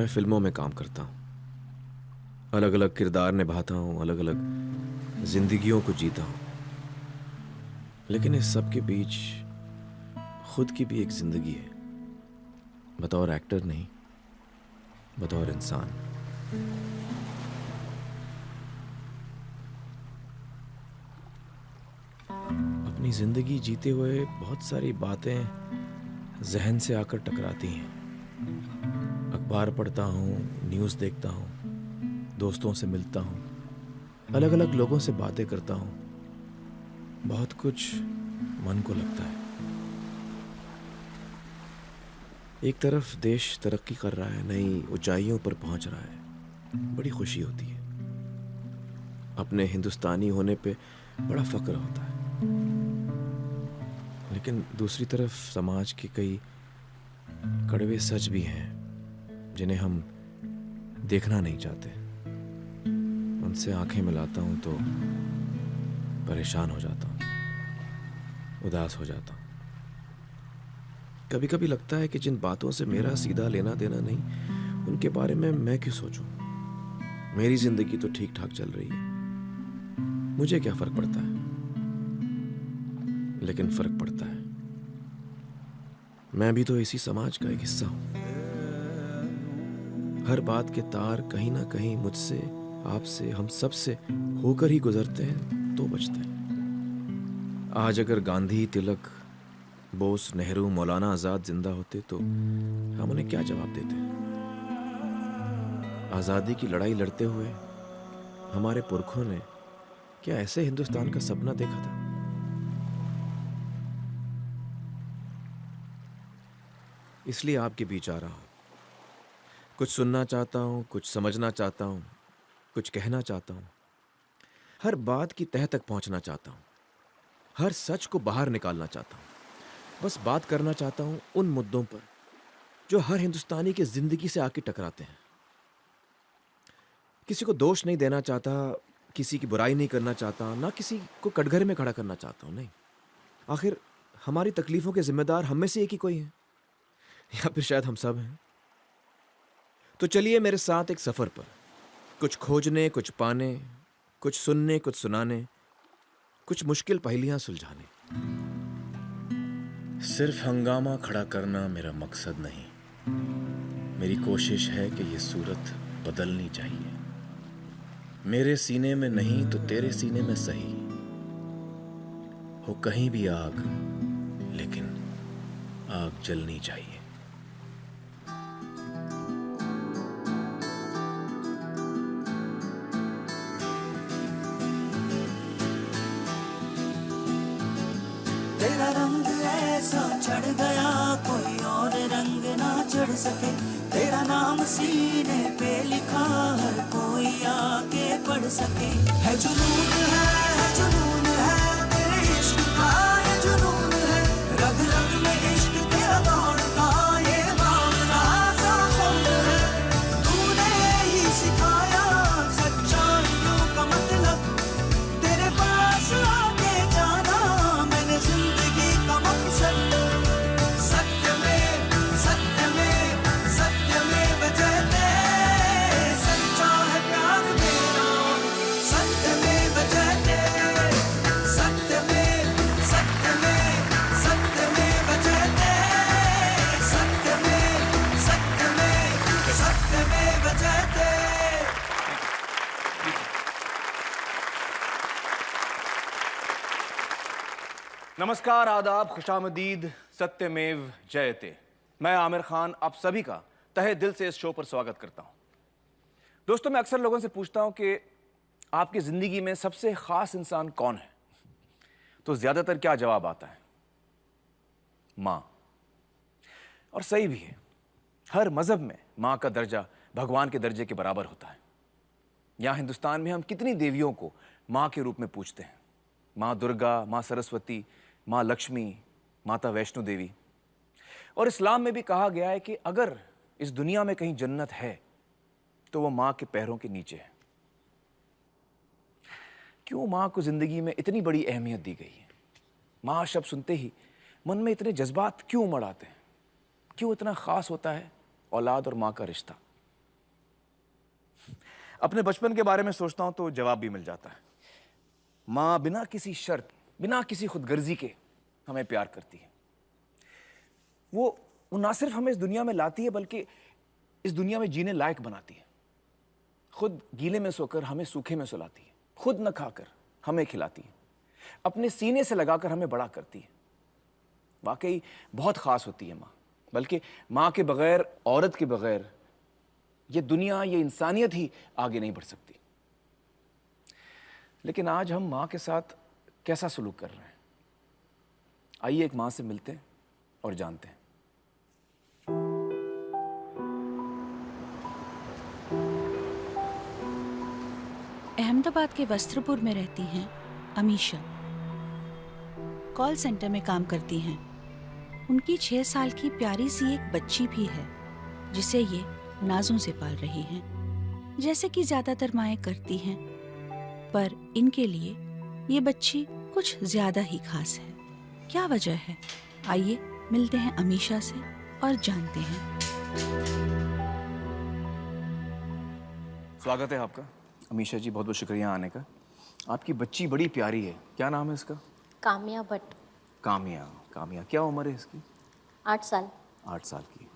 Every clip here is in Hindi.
मैं फिल्मों में काम करता हूँ, अलग अलग किरदार निभाता हूँ, अलग अलग जिंदगियों को जीता हूँ। लेकिन इस सब के बीच खुद की भी एक जिंदगी है, बतौर एक्टर नहीं, बतौर इंसान। अपनी जिंदगी जीते हुए बहुत सारी बातें जहन से आकर टकराती हैं। अखबार पढ़ता हूँ, न्यूज़ देखता हूँ, दोस्तों से मिलता हूँ, अलग अलग लोगों से बातें करता हूँ। बहुत कुछ मन को लगता है। एक तरफ देश तरक्की कर रहा है, नई ऊंचाइयों पर पहुंच रहा है, बड़ी खुशी होती है। अपने हिंदुस्तानी होने पे बड़ा फक्र होता है। लेकिन दूसरी तरफ समाज के कई कड़वे सच भी हैं जिन्हें हम देखना नहीं चाहते। उनसे आंखें मिलाता हूं तो परेशान हो जाता हूं, उदास हो जाता हूं। कभी कभी लगता है कि जिन बातों से मेरा सीधा लेना देना नहीं, उनके बारे में मैं क्यों सोचूं। मेरी जिंदगी तो ठीक ठाक चल रही है, मुझे क्या फर्क पड़ता है। लेकिन फर्क पड़ता है। मैं भी तो इसी समाज का एक हिस्सा हूं। हर बात के तार कहीं ना कहीं मुझसे, आपसे, हम सब से होकर ही गुजरते हैं तो बचते हैं। आज अगर गांधी, तिलक, बोस, नेहरू, मौलाना आजाद जिंदा होते तो हम उन्हें क्या जवाब देते। आजादी की लड़ाई लड़ते हुए हमारे पुरखों ने क्या ऐसे हिंदुस्तान का सपना देखा था। इसलिए आपके बीच आ रहा हूं। कुछ सुनना चाहता हूं, कुछ समझना चाहता हूं, कुछ कहना चाहता हूं। हर बात की तह तक पहुंचना चाहता हूं, हर सच को बाहर निकालना चाहता हूं। बस बात करना चाहता हूं उन मुद्दों पर जो हर हिंदुस्तानी की जिंदगी से आके टकराते हैं। किसी को दोष नहीं देना चाहता, किसी की बुराई नहीं करना चाहता, ना किसी को कटघरे में खड़ा करना चाहता हूं। नहीं, आखिर हमारी तकलीफों के जिम्मेदार हम में से एक ही कोई है, या फिर शायद हम सब हैं। तो चलिए मेरे साथ एक सफर पर, कुछ खोजने, कुछ पाने, कुछ सुनने, कुछ सुनाने, कुछ मुश्किल पहेलियां सुलझाने। सिर्फ हंगामा खड़ा करना मेरा मकसद नहीं। मेरी कोशिश है कि ये सूरत बदलनी चाहिए। मेरे सीने में नहीं तो तेरे सीने में सही हो कहीं भी आग, लेकिन आग जलनी चाहिए। तेरा रंग ऐसा चढ़ गया कोई और रंग ना चढ़ सके। तेरा नाम सीने पे लिखा हर कोई आके पढ़ सके। है जुनून है तेरे इश्क का, ये जुनून है रग रग में इश्क तेरा दौड़ता, ये भावना सा खून है। तूने ही सिखाया सच्चाइयों का मतलब, तेरे पास आके जाना मैंने जिंदगी का मकसद। सत्य में जयते, सच्चा है प्यार मेरा। सत्य में जयते, सत्य में जयते, सत्य में जयते। नमस्कार, आदाब, खुशामदीद, सत्यमेव जयते। मैं आमिर खान आप सभी का तहे दिल से इस शो पर स्वागत करता हूं। दोस्तों, मैं अक्सर लोगों से पूछता हूं कि आपकी जिंदगी में सबसे खास इंसान कौन है, तो ज्यादातर क्या जवाब आता है? मां। और सही भी है। हर मजहब में मां का दर्जा भगवान के दर्जे के बराबर होता है। यहां हिंदुस्तान में हम कितनी देवियों को मां के रूप में पूजते हैं। मां दुर्गा, मां सरस्वती, मां लक्ष्मी, माता वैष्णो देवी। और इस्लाम में भी कहा गया है कि अगर इस दुनिया में कहीं जन्नत है तो वो मां के पैरों के नीचे है। क्यों मां को जिंदगी में इतनी बड़ी अहमियत दी गई है? मां शब्द सुनते ही मन में इतने जज्बात क्यों उमड़ आते हैं? क्यों इतना खास होता है औलाद और मां का रिश्ता? अपने बचपन के बारे में सोचता हूं तो जवाब भी मिल जाता है। माँ बिना किसी शर्त, बिना किसी खुदगर्जी के हमें प्यार करती है। वो ना सिर्फ हमें इस दुनिया में लाती है बल्कि इस दुनिया में जीने लायक बनाती है। खुद गीले में सोकर हमें सूखे में सुलाती है, खुद न खाकर हमें खिलाती है, अपने सीने से लगाकर हमें बड़ा करती है। वाकई बहुत खास होती है माँ, बल्कि माँ के बगैर, औरत के बगैर ये दुनिया, ये इंसानियत ही आगे नहीं बढ़ सकती। लेकिन आज हम माँ के साथ कैसा सलूक कर रहे हैं, आइए एक माँ से मिलते हैं और जानते हैं। अहमदाबाद के वस्त्रपुर में रहती हैं अमीशा। कॉल सेंटर में काम करती हैं। उनकी 6 साल की प्यारी सी एक बच्ची भी है जिसे ये नाजों से पाल रही हैं, जैसे कि ज्यादातर माएं करती हैं। पर इनके लिए ये बच्ची कुछ ज्यादा ही खास है। क्या वजह है, आइए मिलते हैं अमीशा से और जानते हैं। स्वागत है आपका अमीशा जी, बहुत बहुत शुक्रिया आने का। आपकी बच्ची बड़ी प्यारी है, क्या नाम है इसका? काम्या भट्ट। काम्या। काम्या, क्या उम्र है इसकी? 8 साल। 8 साल की।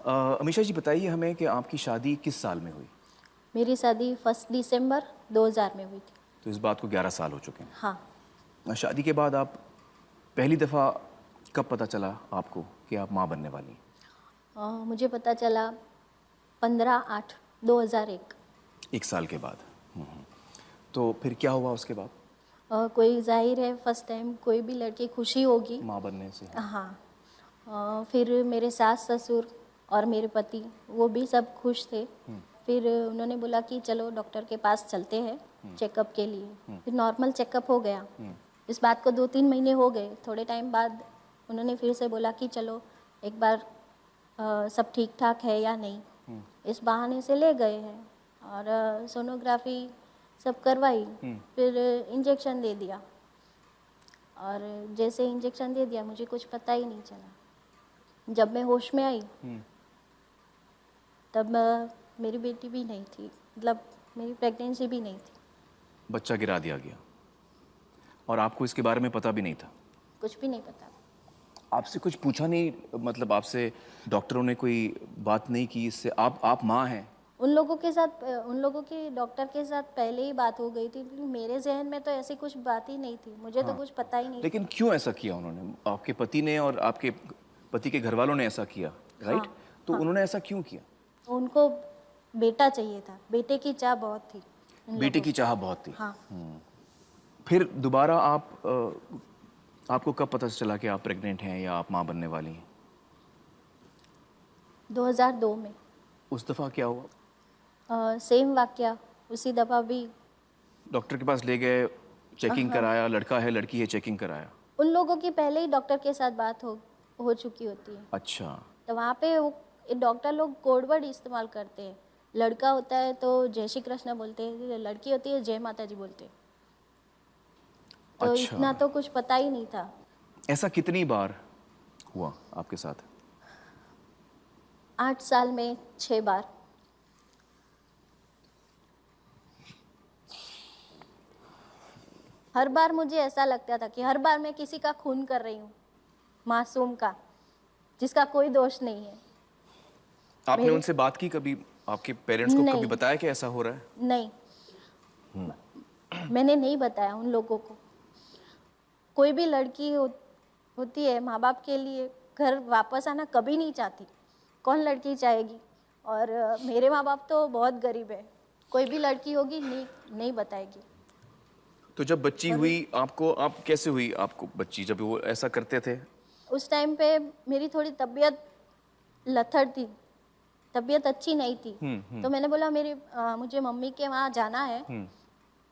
अमीशा जी बताइए हमें कि आपकी शादी किस साल में हुई? मेरी शादी 1 दिसंबर 2000 में हुई थी। तो इस बात को 11 साल हो चुके हैं। हाँ। शादी के बाद आप पहली दफ़ा कब पता चला आपको कि आप माँ बनने वाली हैं? मुझे पता चला 15/8/2001। 1 साल के बाद। तो फिर क्या हुआ उसके बाद? कोई जाहिर है फर्स्ट टाइम कोई भी लड़की खुशी होगी माँ बनने से। हाँ। फिर मेरे सास ससुर और मेरे पति वो भी सब खुश थे। फिर उन्होंने बोला कि चलो डॉक्टर के पास चलते हैं चेकअप के लिए। फिर नॉर्मल चेकअप हो गया। इस बात को 2-3 महीने हो गए। थोड़े टाइम बाद उन्होंने फिर से बोला कि चलो एक बार सब ठीक ठाक है या नहीं। इस बहाने से ले गए हैं और सोनोग्राफी सब करवाई। फिर इंजेक्शन दे दिया और जैसे इंजेक्शन दे दिया मुझे कुछ पता ही नहीं चला। जब मैं होश में आई तब मेरी बेटी भी नहीं थी, मतलब मेरी प्रेगनेंसी भी नहीं थी। बच्चा गिरा दिया गया और आपको इसके बारे में पता भी नहीं था? कुछ भी नहीं पता। आपसे कुछ पूछा नहीं, मतलब आपसे डॉक्टरों ने कोई बात नहीं की इससे? आप माँ हैं। उन लोगों की डॉक्टर के साथ पहले ही बात हो गई थी। मेरे जहन में तो ऐसी कुछ बात ही नहीं थी। मुझे तो कुछ पता ही नहीं। लेकिन क्यों ऐसा किया उन्होंने? आपके पति ने और आपके पति के घर वालों ने ऐसा किया, राइट? तो उन्होंने ऐसा क्यों किया? उनको बेटा चाहिए था, बेटे की चाह बहुत थी। बेटे की चाह बहुत थी। हाँ। फिर दोबारा आपको कब पता चला कि आप प्रेग्नेंट हैं या आप माँ बनने वाली हैं? 2002 में। उस दफ़ा क्या हुआ? सेम वाकया, उसी दफ़ा भी डॉक्टर के पास ले गए, चेकिंग कराया, लड़का है लड़की है, चेकिंग कराया? उन लोगों की पहले ही डॉक्टर के साथ बात हो चुकी होती है। अच्छा। तो वहाँ पे वो डॉक्टर लोग कोड वर्ड इस्तेमाल करते हैं। लड़का होता है तो जय श्री कृष्ण बोलते हैं, लड़की होती है जय माता जी बोलते हैं। तो अच्छा। इतना तो कुछ पता ही नहीं था। ऐसा कितनी बार हुआ आपके साथ? 8 साल में 6 बार। हर बार मुझे ऐसा लगता था कि हर बार मैं किसी का खून कर रही हूँ, मासूम का, जिसका कोई दोष नहीं है। आपने उनसे बात की कभी? आपके पेरेंट्स को नहीं। कभी बताया कि ऐसा हो रहा है? नहीं, मैंने नहीं बताया उन लोगों को। कोई भी लड़की होती है माँ बाप के लिए घर वापस आना कभी नहीं चाहती। कौन लड़की चाहेगी? और मेरे माँ बाप तो बहुत गरीब है, कोई भी लड़की होगी नहीं बताएगी। तो जब बच्ची हुई आप कैसे हुई आपको बच्ची, जब वो ऐसा करते थे? उस टाइम पे मेरी थोड़ी तबीयत लथड़ थी, तबीयत अच्छी नहीं थी। तो मैंने बोला मुझे मम्मी के वहाँ जाना है,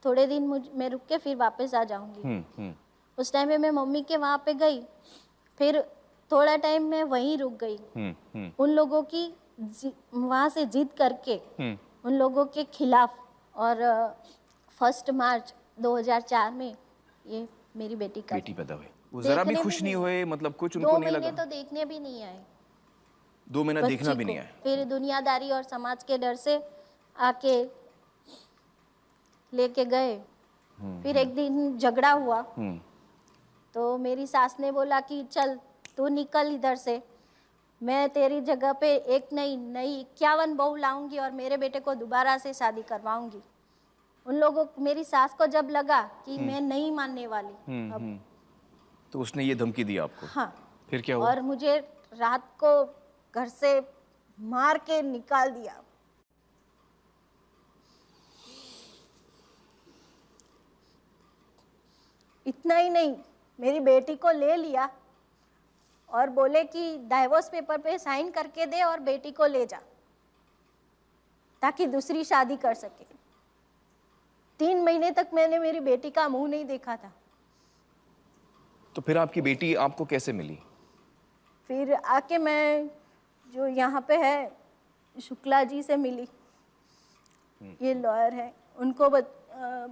थोड़े दिन मैं रुक के फिर वापस आ जाऊंगी। उस टाइम पे मैं मम्मी के वहाँ पे गई, फिर थोड़ा टाइम मैं वहीं रुक गई। उन लोगों की वहाँ से जिद करके उन लोगों के खिलाफ, और 1 मार्च 2004 में ये मेरी बेटी पैदा हुई। वो जरा भी खुश नहीं हुए, मतलब कुछ उनको नहीं लगा? 2 महीने तो देखने भी नहीं आए। 2 महीना देखना भी नहीं आए। फिर दुनियादारी और समाज के डर से आके लेके गए। फिर एक दिन झगड़ा हुआ तो मेरी सास ने बोला कि चल तू निकल इधर से, मैं तेरी जगह पे एक नई 51 बहू लाऊंगी और मेरे बेटे को दोबारा से शादी करवाऊंगी। उन लोगों मेरी सास को जब लगा कि मैं नहीं मानने वाली अब, तो उसने ये धमकी दी आपको? हाँ। फिर क्या हुआ? और मुझे रात को घर से मार के निकाल दिया। इतना ही नहीं, मेरी बेटी को ले लिया और बोले कि डाइवोर्स पेपर पे साइन करके दे और बेटी को ले जा ताकि दूसरी शादी कर सके। 3 महीने तक मैंने मेरी बेटी का मुंह नहीं देखा था। तो फिर आपकी बेटी आपको कैसे मिली? फिर आके मैं जो यहाँ पे है शुक्ला जी से मिली, ये लॉयर है, उनको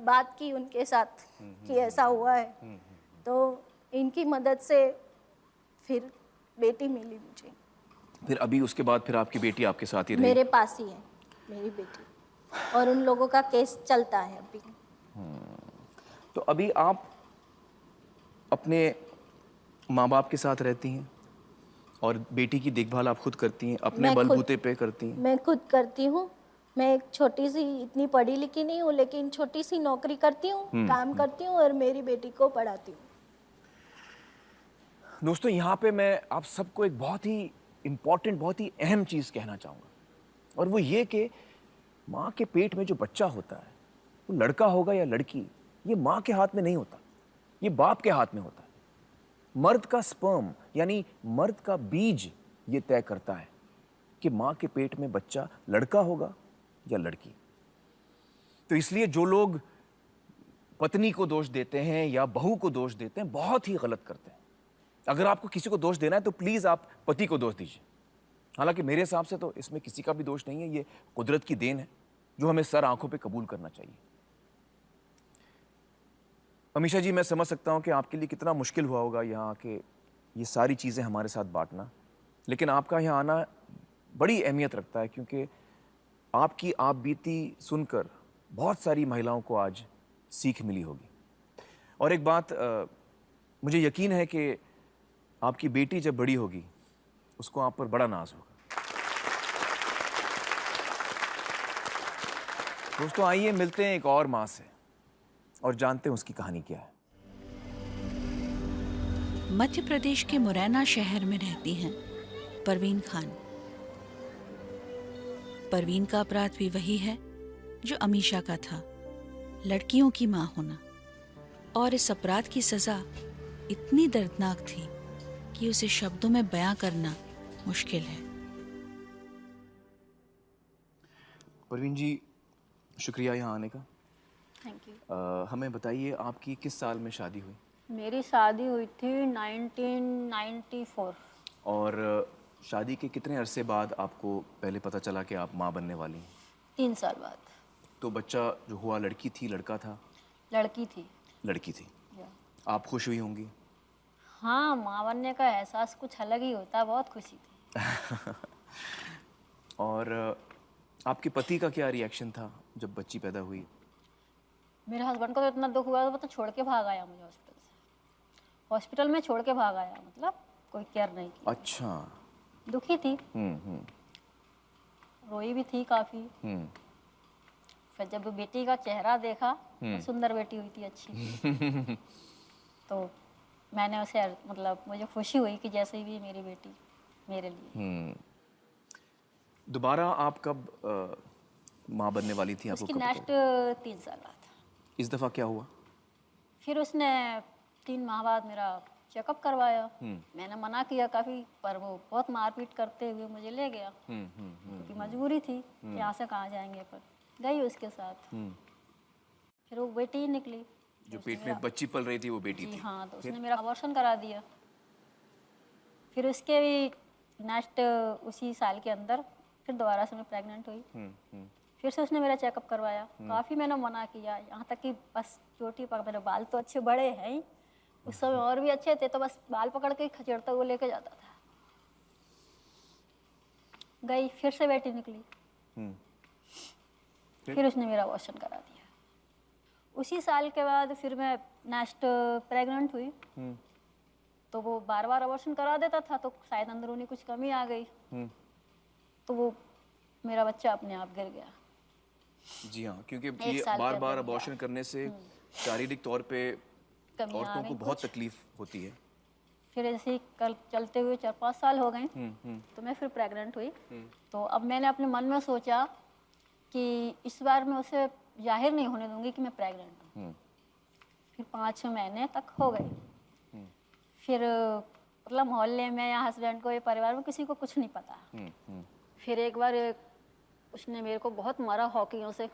बात की उनके साथ कि ऐसा हुआ है, तो इनकी मदद से फिर बेटी मिली मुझे। फिर अभी उसके बाद फिर आपकी बेटी आपके साथ ही रही? मेरे पास ही है मेरी बेटी, और उन लोगों का केस चलता है अभी। तो अभी आप अपने माँ बाप के साथ रहती हैं और बेटी की देखभाल आप खुद करती हैं, अपने मैं खुद- बलबूते पे करती हैं? मैं खुद करती हूँ। मैं एक छोटी सी, इतनी पढ़ी लिखी नहीं हूँ, लेकिन छोटी सी नौकरी करती हूँ, काम करती हूँ और मेरी बेटी को पढ़ाती हूँ। दोस्तों, यहाँ पे मैं आप सबको एक बहुत ही इम्पॉर्टेंट, बहुत ही अहम चीज़ कहना चाहूँगा, और वो ये कि माँ के पेट में जो बच्चा होता है, वो लड़का होगा या लड़की, ये माँ के हाथ में नहीं होता, ये बाप के हाथ में होता है। मर्द का स्पर्म यानी मर्द का बीज ये तय करता है कि माँ के पेट में बच्चा लड़का होगा या लड़की। तो इसलिए जो लोग पत्नी को दोष देते हैं या बहू को दोष देते हैं, बहुत ही गलत करते हैं। अगर आपको किसी को दोष देना है तो प्लीज आप पति को दोष दीजिए। हालांकि मेरे हिसाब से तो इसमें किसी का भी दोष नहीं है, ये कुदरत की देन है जो हमें सर आंखों पे कबूल करना चाहिए। अमीशा जी, मैं समझ सकता हूं कि आपके लिए कितना मुश्किल हुआ होगा यहाँ आके ये सारी चीज़ें हमारे साथ बांटना, लेकिन आपका यहाँ आना बड़ी अहमियत रखता है, क्योंकि आपकी आप बीती सुनकर बहुत सारी महिलाओं को आज सीख मिली होगी। और एक बात मुझे यकीन है कि आपकी बेटी जब बड़ी होगी उसको आप पर बड़ा नाज होगा। दोस्तों, आइए मिलते हैं एक और माँ से और जानते हैं उसकी कहानी क्या है। मध्य प्रदेश के मुरैना शहर में रहती हैं परवीन खान। परवीन का अपराध भी वही है जो अमीशा का था, लड़कियों की मां होना। और इस अपराध की सजा इतनी दर्दनाक थी कि उसे शब्दों में बयां करना मुश्किल है। परवीन जी, शुक्रिया यहाँ आने का। Thank you. हमें बताइए, आपकी किस साल में शादी हुई? मेरी शादी हुई थी 1994। और शादी के कितने अरसे बाद आपको पहले पता चला कि आप माँ बनने वाली हैं? 3 साल बाद। तो बच्चा जो हुआ, लड़की थी लड़का था? लड़की थी। लड़की थी। या। आप खुश हुई होंगी? हाँ, माँ बनने का एहसास कुछ अलग ही होता है, बहुत खुशी थी। और आपके पति का क्या रिएक्शन था जब बच्ची पैदा हुई? मेरे हस्बैंड को तो इतना दुख हुआ, तो छोड़ के भाग आया मुझे हॉस्पिटल से। हॉस्पिटल में छोड़ के भाग आया, मतलब कोई केयर नहीं की। अच्छा। दुखी थी, रोई भी थी काफ़ी। फिर जब बेटी का चेहरा देखा, तो सुंदर बेटी हुई थी, अच्छी। तो मैंने उसे, मतलब मुझे खुशी हुई कि जैसे भी मेरी बेटी मेरे लिए। दोबारा आप कब माँ बनने वाली थी? आपको उसकी कब नेक्स्ट पता? 3 साल बाद। इस दफ़ा क्या हुआ? फिर उसने 3 माह बाद मेरा चेकअप करवाया। मैंने मना किया काफ़ी, पर वो बहुत मारपीट करते हुए मुझे ले गया, क्योंकि मजबूरी थी, यहाँ से कहाँ जाएंगे। पर गई उसके साथ। फिर वो बेटी ही निकली जो पेट में बच्ची पल रही थी, वो बेटी जी थी। हाँ, तो उसने मेरा अबॉर्शन करा दिया। फिर उसके भी नेक्स्ट उसी साल के अंदर फिर दोबारा से मैं प्रेग्नेंट हुई। फिर से उसने मेरा चेकअप करवाया। काफ़ी मैंने मना किया, यहाँ तक कि बस चोटी पर, मेरे बाल तो अच्छे बड़े हैं ही, उस समय और भी अच्छे थे, तो बस बाल पकड़ के खचेड़ता हुआ लेके जाता था। गई, फिर से बेटी निकली। फिर उसने मेरा अबॉर्शन करा दिया। उसी साल के बाद फिर मैं नेक्स्ट प्रेग्नेंट हुई, तो वो बार बार अबॉर्शन करा देता था, तो शायद अंदरूनी कुछ कमी आ गई, तो वो मेरा बच्चा अपने आप गिर गया। जी हाँ, क्योंकि एक ये साल के बार बार अंदर अबॉर्शन करने से शारीरिक तौर पे कमियां आ औरतों को गई बहुत कुछ। तकलीफ होती है। फिर ऐसे ही कल चलते हुए 4-5 साल हो गए, तो मैं फिर प्रेग्नेंट हुई। तो अब मैंने अपने मन में सोचा कि इस बार मैं उसे जाहिर नहीं होने दूंगी कि मैं प्रेग्नेंट हूँ। फिर 5-6 महीने तक हो गए। फिर मतलब मोहल्ले में या हस्बैंड को या परिवार में किसी को कुछ नहीं पता। फिर एक बार उसने मेरे को बहुत मारा, हॉकियों से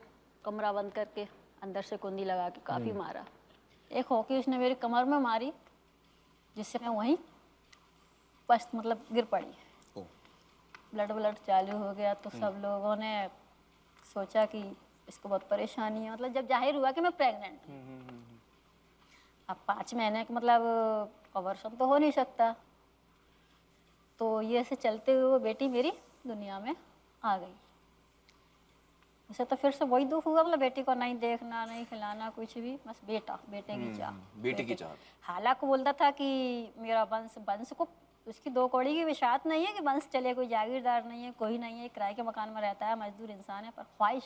कमरा बंद करके अंदर से कुंडी लगा के काफ़ी मारा। एक हॉकी उसने मेरी कमर में मारी, जिससे मैं वहीं बस मतलब गिर पड़ी। ओह। ब्लड चालू हो गया, तो सब लोगों ने सोचा कि इसको बहुत परेशानी है। मतलब जब जाहिर हुआ कि मैं प्रेग्नेंट हूँ, अब 5 महीने का मतलब अबॉर्शन तो हो नहीं सकता, तो ये ऐसे चलते हुए वो बेटी मेरी दुनिया में आ गई। उसे तो फिर से वही दुख हुआ, मतलब बेटी को नहीं देखना, नहीं खिलाना, कुछ भी, बस बेटे की चाह। बेटे की चाहत। हालांकि बोलता था कि मेरा वंश को, उसकी 2 कौड़ी की विशात नहीं है कि वंश चले, कोई जागीरदार नहीं है, कोई नहीं है, किराए के मकान में रहता है, मजदूर इंसान है, पर ख्वाहिश।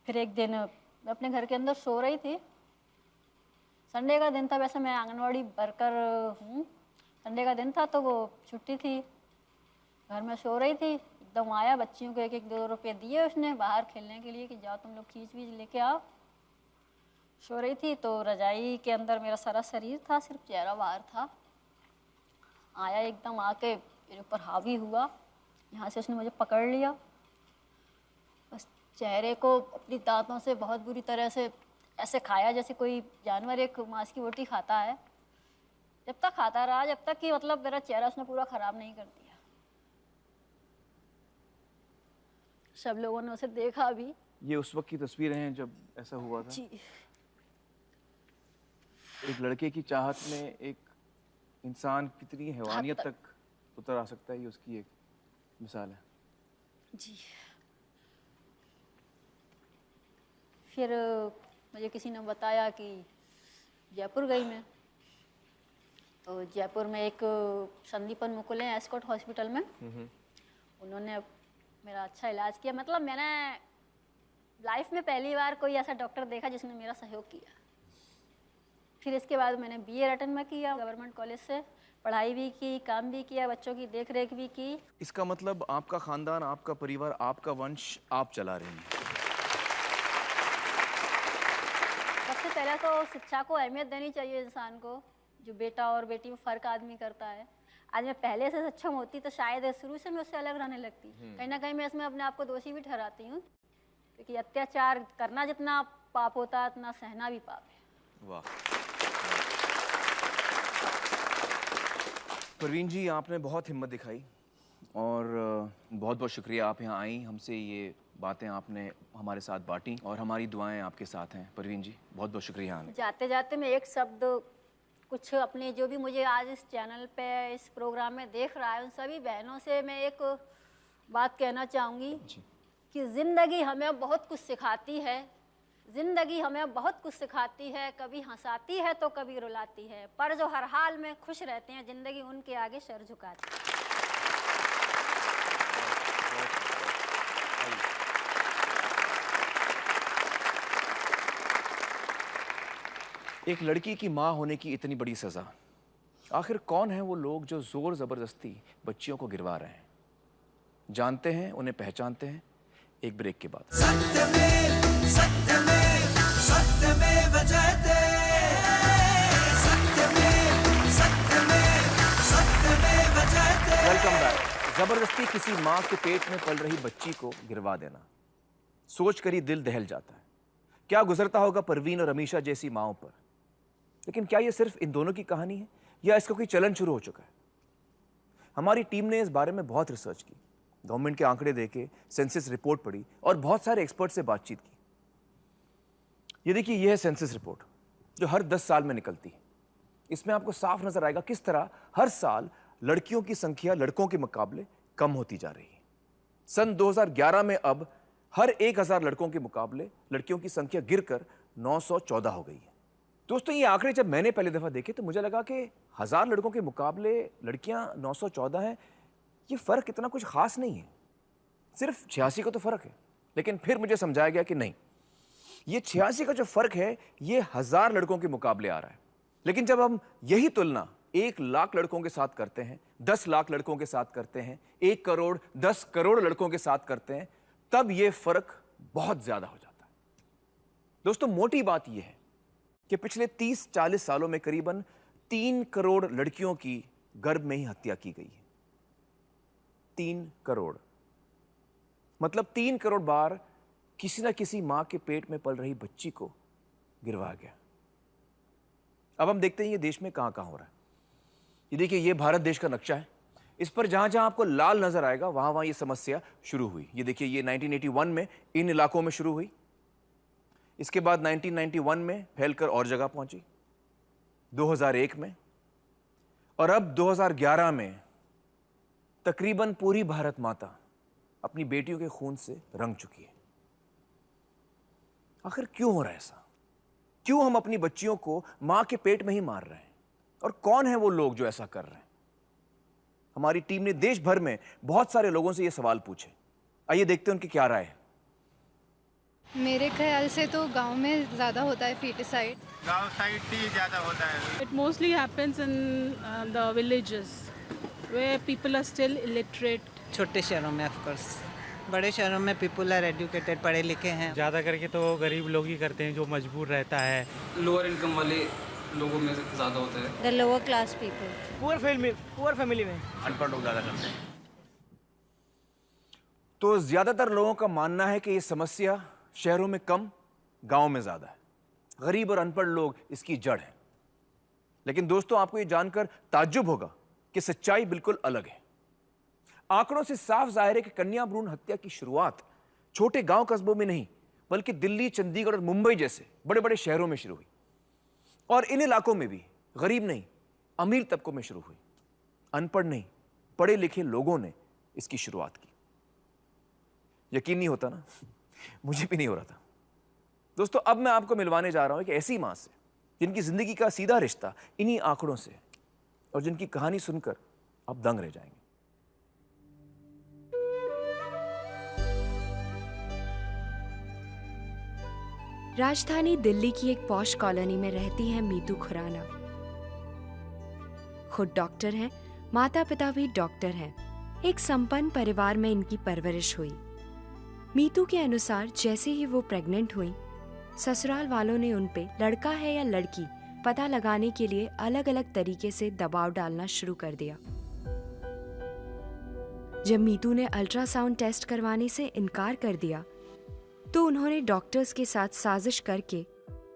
फिर एक दिन मैं अपने घर के अंदर सो रही थी, संडे का दिन था, वैसे मैं आंगनवाड़ी वर्कर हूँ, संडे का दिन था तो वो छुट्टी थी, घर में सो रही थी, एकदम आया, बच्चियों को 1-2 रुपये दिए उसने बाहर खेलने के लिए कि जाओ तुम लोग चीज़ वीज लेके आओ। सो रही थी तो रजाई के अंदर मेरा सारा शरीर था, सिर्फ चेहरा बाहर था। आया एकदम, आके मेरे ऊपर हावी हुआ, यहाँ से उसने मुझे पकड़ लिया, बस चेहरे को अपनी दांतों से बहुत बुरी तरह से ऐसे खाया जैसे कोई जानवर एक मांस की रोटी खाता है। जब तक खाता रहा, जब तक कि मतलब मेरा चेहरा उसने पूरा ख़राब नहीं कर दिया। सब लोगों ने उसे देखा भी। ये उस वक्त की तस्वीरें हैं जब ऐसा हुआ था। जी। एक लड़के की चाहत में एक इंसान कितनी हैवानियत तक। तक उतर आ सकता है, ये उसकी एक मिसाल है। जी। फिर मुझे किसी ने बताया कि जयपुर गई मैं, तो जयपुर में एक संदीपन मुकुल है एस्कॉट हॉस्पिटल में, उन्होंने मेरा अच्छा इलाज किया। मतलब मैंने लाइफ में पहली बार कोई ऐसा डॉक्टर देखा जिसने मेरा सहयोग किया। फिर इसके बाद मैंने BA रटन में किया, गवर्नमेंट कॉलेज से पढ़ाई भी की, काम भी किया, बच्चों की देख रेख भी की। इसका मतलब आपका खानदान, आपका परिवार, आपका वंश आप चला रही हैं। सबसे पहले तो शिक्षा को अहमियत देनी चाहिए इंसान को, जो बेटा और बेटी में फ़र्क आदमी करता है। आज मैं पहले से सक्षम होती तो शायद शुरू से मैं उससे अलग रहने लगती। कहीं ना कहीं मैं इसमें अपने आप को दोषी भी ठहराती हूँ, क्योंकि अत्याचार करना जितना पाप होता है उतना सहना भी पाप है। वाह। परवीन जी, आपने बहुत हिम्मत दिखाई और बहुत बहुत शुक्रिया, आप यहाँ आई, हमसे ये बातें आपने हमारे साथ बांटी और हमारी दुआएं आपके साथ हैं। परवीन जी, बहुत बहुत शुक्रिया आने। जाते जाते मैं एक शब्द कुछ अपने, जो भी मुझे आज इस चैनल पे इस प्रोग्राम में देख रहा है, उन सभी बहनों से मैं एक बात कहना चाहूँगी कि ज़िंदगी हमें बहुत कुछ सिखाती है, ज़िंदगी हमें बहुत कुछ सिखाती है, कभी हंसाती है तो कभी रुलाती है, पर जो हर हाल में खुश रहते हैं ज़िंदगी उनके आगे सर झुकाती है। एक लड़की की माँ होने की इतनी बड़ी सज़ा, आखिर कौन है वो लोग जो ज़ोर ज़बरदस्ती बच्चियों को गिरवा रहे हैं? जानते हैं, उन्हें पहचानते हैं एक ब्रेक के बाद। सत्यमेव सत्यमेव सत्यमेव जयते, सत्यमेव सत्यमेव सत्यमेव जयते। Welcome back. ज़बरदस्ती किसी माँ के पेट में पल रही बच्ची को गिरवा देना, सोच कर ही दिल दहल जाता है। क्या गुजरता होगा परवीन और अमीशा जैसी माँओं पर। लेकिन क्या ये सिर्फ इन दोनों की कहानी है या इसका कोई चलन शुरू हो चुका है? हमारी टीम ने इस बारे में बहुत रिसर्च की, गवर्नमेंट के आंकड़े देखे, सेंसस रिपोर्ट पढ़ी और बहुत सारे एक्सपर्ट से बातचीत की। ये देखिए, यह है सेंसस रिपोर्ट जो हर 10 साल में निकलती है। इसमें आपको साफ नजर आएगा किस तरह हर साल लड़कियों की संख्या लड़कों के मुकाबले कम होती जा रही है। सन 2011 में अब हर 1000 लड़कों के मुकाबले लड़कियों की संख्या गिरकर 914 हो गई है। दोस्तों, ये आंकड़े जब मैंने पहली दफा देखे तो मुझे लगा कि 1000 लड़कों के मुकाबले लड़कियां 914 हैं, ये फर्क इतना कुछ खास नहीं है, सिर्फ 86 का तो फर्क है। लेकिन फिर मुझे समझाया गया कि नहीं, ये 86 का जो फर्क है ये 1000 लड़कों के मुकाबले आ रहा है। लेकिन जब हम यही तुलना 1 लाख लड़कों के साथ करते हैं, 10 लाख लड़कों के साथ करते हैं, 1 करोड़ 10 करोड़ लड़कों के साथ करते हैं, तब यह फर्क बहुत ज्यादा हो जाता है। दोस्तों, मोटी बात यह है कि पिछले 30-40 सालों में करीबन 3 करोड़ लड़कियों की गर्भ में ही हत्या की गई है। 3 करोड़ मतलब 3 करोड़ बार किसी ना किसी मां के पेट में पल रही बच्ची को गिरवाया गया। अब हम देखते हैं ये देश में कहां कहां हो रहा है। ये देखिए, ये भारत देश का नक्शा है। इस पर जहां जहां आपको लाल नजर आएगा वहां वहां ये समस्या शुरू हुई। ये देखिए, ये 1981 में इन इलाकों में शुरू हुई, इसके बाद 1991 में फैलकर और जगह पहुंची, 2001 में, और अब 2011 में तकरीबन पूरी भारत माता अपनी बेटियों के खून से रंग चुकी है। आखिर क्यों हो रहा है ऐसा? क्यों हम अपनी बच्चियों को मां के पेट में ही मार रहे हैं? और कौन है वो लोग जो ऐसा कर रहे हैं? हमारी टीम ने देश भर में बहुत सारे लोगों से ये सवाल पूछे। आइए देखते हैं उनकी क्या राय है। मेरे ख्याल से तो गांव में ज़्यादा होता है फीटिसाइड। गांव साइड ही ज़्यादा होता है। It mostly happens in the villages where people are still illiterate. छोटे शहरों में ऑफ कोर्स, बड़े शहरों में पीपल आर एजुकेटेड, पढ़े लिखे हैं। ज़्यादा करके तो गरीब लोग ही करते हैं, जो मजबूर रहता है। लोअर इनकम वाले लोगों में ज़्यादा होता है। The lower class people, poor family में अनपढ़ लोग ज़्यादा करते हैं। तो ज़्यादातर लोगों का मानना है कि ये समस्या शहरों में कम, गांव में ज़्यादा है। गरीब और अनपढ़ लोग इसकी जड़ है। लेकिन दोस्तों, आपको ये जानकर ताज्जुब होगा कि सच्चाई बिल्कुल अलग है। आंकड़ों से साफ जाहिर है कि कन्या भ्रूण हत्या की शुरुआत छोटे गांव कस्बों में नहीं, बल्कि दिल्ली, चंडीगढ़ और मुंबई जैसे बड़े बड़े शहरों में शुरू हुई। और इन इलाकों में भी गरीब नहीं, अमीर तबकों में शुरू हुई। अनपढ़ नहीं, पढ़े लिखे लोगों ने इसकी शुरुआत की। यकीन नहीं होता ना? मुझे भी नहीं हो रहा था। दोस्तों, अब मैं आपको मिलवाने जा रहा हूं एक ऐसी मां से जिनकी जिंदगी का सीधा रिश्ता इन्हीं आंकड़ों से है, और जिनकी कहानी सुनकर आप दंग रह जाएंगे। राजधानी दिल्ली की एक पॉश कॉलोनी में रहती हैं मीतू खुराना। खुद डॉक्टर हैं, माता पिता भी डॉक्टर हैं। एक संपन्न परिवार में इनकी परवरिश हुई। मीतू के अनुसार जैसे ही वो प्रेग्नेंट हुई, ससुराल वालों ने उन पे लड़का है या लड़की पता लगाने के लिए अलग अलग तरीके से दबाव डालना शुरू कर दिया। जब मीतू ने अल्ट्रासाउंड टेस्ट करवाने से इनकार कर दिया, तो उन्होंने डॉक्टर्स के साथ साजिश करके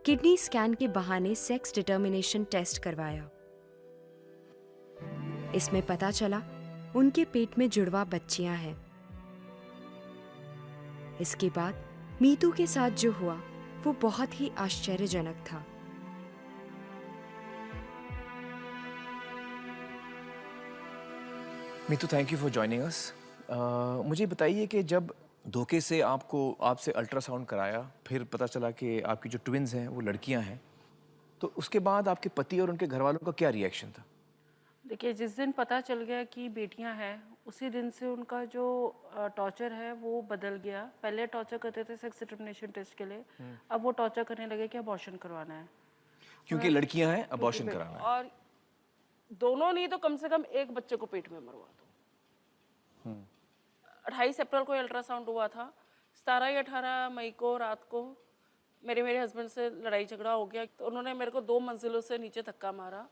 किडनी स्कैन के बहाने सेक्स डिटर्मिनेशन टेस्ट करवाया। इसमें पता चला उनके पेट में जुड़वा बच्चियां हैं। इसके बाद मीतू के साथ जो हुआ वो बहुत ही आश्चर्यजनक था। Meetu, thank you for joining us. मुझे बताइए कि जब धोखे से आपसे अल्ट्रासाउंड कराया, फिर पता चला कि आपकी जो ट्विन्स हैं वो लड़कियां हैं, तो उसके बाद आपके पति और उनके घर वालों का क्या रिएक्शन था? देखिए, जिस दिन पता चल गया कि बेटियां हैं, उसी दिन से उनका जो टॉर्चर है वो बदल गया। पहले टॉर्चर करते थे सेक्स डिटर्मिनेशन टेस्ट के लिए, अब वो टॉर्चर करने लगे कि अबॉर्शन करवाना है। क्योंकि लड़कियां हैं, अबॉर्शन कराना है। और दोनों नहीं तो कम से कम एक बच्चे को पेट में मरवा दो। 28 अप्रैल को अल्ट्रासाउंड हुआ था। 17 या 18 मई को रात को मेरे हस्बैंड से लड़ाई झगड़ा हो गया। तो उन्होंने मेरे को 2 मंजिलों से नीचे धक्का मारा,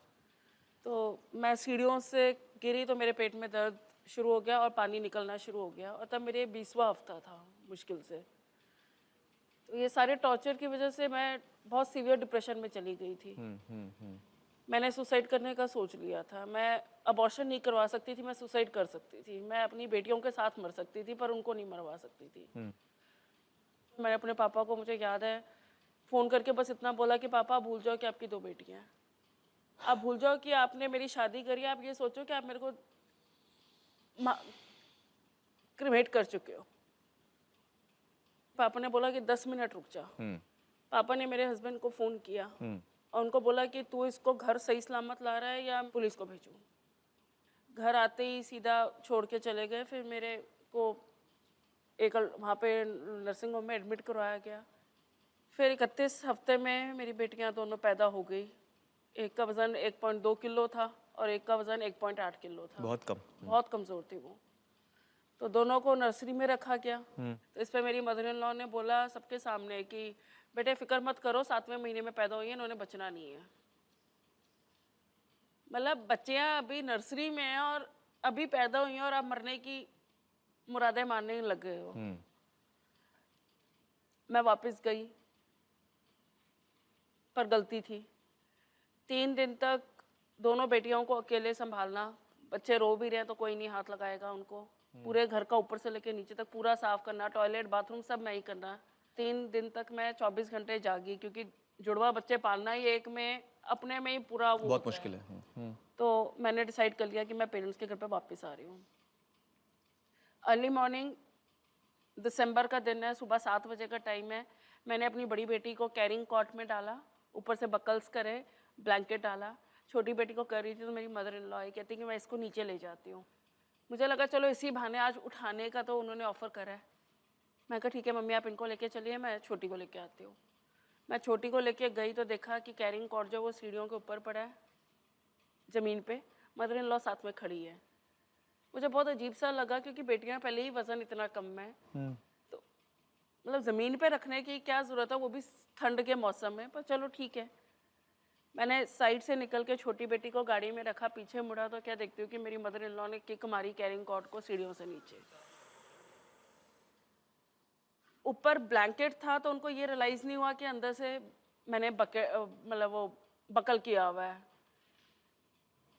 तो मैं सीढ़ियों से गिरी, तो मेरे पेट में दर्द शुरू हो गया और पानी निकलना शुरू हो गया। और तब मेरे 20वां हफ्ता था मुश्किल से। तो ये सारे टॉर्चर की वजह से मैं बहुत सीवियर डिप्रेशन में चली गई थी। मैंने सुसाइड करने का सोच लिया था। मैं अबॉर्शन नहीं करवा सकती थी, मैं सुसाइड कर सकती थी। मैं अपनी बेटियों के साथ मर सकती थी, पर उनको नहीं मरवा सकती थी। मैंने अपने पापा को, मुझे याद है, फ़ोन करके बस इतना बोला कि पापा भूल जाओ कि आपकी 2 बेटियां हैं। आप भूल जाओ कि आपने मेरी शादी करी है। आप ये सोचो कि आप मेरे को क्रिमेट कर चुके हो। पापा ने बोला कि 10 मिनट रुक जा। पापा ने मेरे हस्बैंड को फ़ोन किया और उनको बोला कि तू इसको घर सही सलामत ला रहा है या पुलिस को भेजूँ। घर आते ही सीधा छोड़ के चले गए। फिर मेरे को एक वहाँ पे नर्सिंग होम में एडमिट करवाया गया। फिर 31 हफ्ते में मेरी बेटियाँ दोनों पैदा हो गई। एक का वज़न 1.2 किलो था और एक का वज़न 1.8 किलो था। बहुत कम। बहुत कमज़ोर थी वो। तो दोनों को नर्सरी में रखा गया। तो इस पर मेरी मदर इन लॉ ने बोला सबके सामने कि बेटे फिक्र मत करो, 7वें महीने में पैदा हुई है, इन्होंने बचना नहीं है। मतलब बच्चियां अभी नर्सरी में हैं और अभी पैदा हुई हैं और आप मरने की मुरादें मानने लग गए हो। मैं वापस गई, पर गलती थी। 3 दिन तक दोनों बेटियों को अकेले संभालना। बच्चे रो भी रहे हैं तो कोई नहीं हाथ लगाएगा उनको। पूरे घर का ऊपर से लेकर नीचे तक पूरा साफ करना, टॉयलेट बाथरूम सब मैं ही करना। 3 दिन तक मैं 24 घंटे जागी, क्योंकि जुड़वा बच्चे पालना ही एक में अपने में ही पूरा वो बहुत मुश्किल है। तो मैंने डिसाइड कर लिया कि मैं पेरेंट्स के घर पे वापस आ रही हूँ। अर्ली मॉर्निंग दिसंबर का दिन है, सुबह 7 बजे का टाइम है। मैंने अपनी बड़ी बेटी को कैरिंग कॉट में डाला, ऊपर से बकल्स करे, ब्लैंकेट डाला। छोटी बेटी को कर रही थी तो मेरी मदर इन लॉ कहती कि मैं इसको नीचे ले जाती हूँ। मुझे लगा चलो इसी बहाने आज उठाने का तो उन्होंने ऑफ़र करा है। मैं कहा ठीक है मम्मी आप इनको लेके चलिए, मैं छोटी को लेके आती हूँ। मैं छोटी को लेके गई तो देखा कि कैरिंग कॉट जो वो सीढ़ियों के ऊपर पड़ा है ज़मीन पे, मदर इन लॉ साथ में खड़ी है। मुझे बहुत अजीब सा लगा क्योंकि बेटियां पहले ही वज़न इतना कम है, तो मतलब ज़मीन पे रखने की क्या ज़रूरत है, वो भी ठंड के मौसम में। पर चलो ठीक है। मैंने साइड से निकल के छोटी बेटी को गाड़ी में रखा, पीछे मुड़ा तो क्या देखती हूँ कि मेरी मदर इन लॉ ने किक मारी कैरिंग कॉट को सीढ़ियों से नीचे। ऊपर ब्लैंकेट था तो उनको ये रियलाइज़ नहीं हुआ कि अंदर से मैंने मतलब वो बकल किया हुआ है।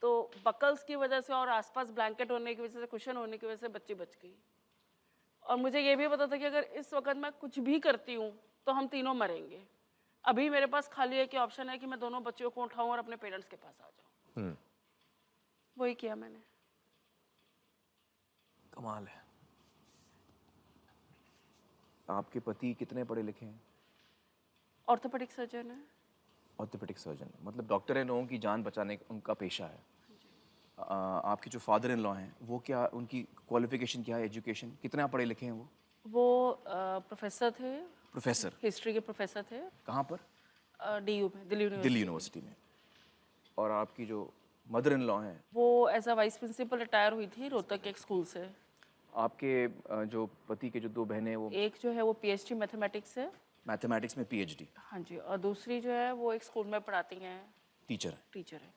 तो बकल्स की वजह से और आसपास ब्लैंकेट होने की वजह से, कुशन होने की वजह से बच्ची बच गई। और मुझे ये भी पता था कि अगर इस वक्त मैं कुछ भी करती हूँ तो हम तीनों मरेंगे। अभी मेरे पास खाली एक ही ऑप्शन है कि मैं दोनों बच्चियों को उठाऊँ और अपने पेरेंट्स के पास आ जाऊँ। वही किया मैंने। कमाल है। आपके पति कितने पढ़े लिखे हैं? ऑर्थोपेडिक सर्जन है। ऑर्थोपेडिक सर्जन, मतलब डॉक्टर है, लोगों की जान बचाने का उनका पेशा है। आपके जो फादर इन लॉ हैं वो क्या, उनकी क्वालिफिकेशन क्या है, एजुकेशन कितना पढ़े लिखे हैं वो? वो प्रोफेसर थे। प्रोफेसर? हिस्ट्री के प्रोफेसर थे। कहाँ पर? DU में, दिल्ली यूनिवर्सिटी में। और आपकी जो मदर इन लॉ हैं वो as a vice principal retire हुई थी रोहतक के एक स्कूल से। आपके जो पति के जो 2 बहनें, वो एक जो है वो PhD मैथमेटिक्स है। मैथमेटिक्स में PhD? हाँ जी। और दूसरी जो है वो एक स्कूल में पढ़ाती हैं, टीचर है।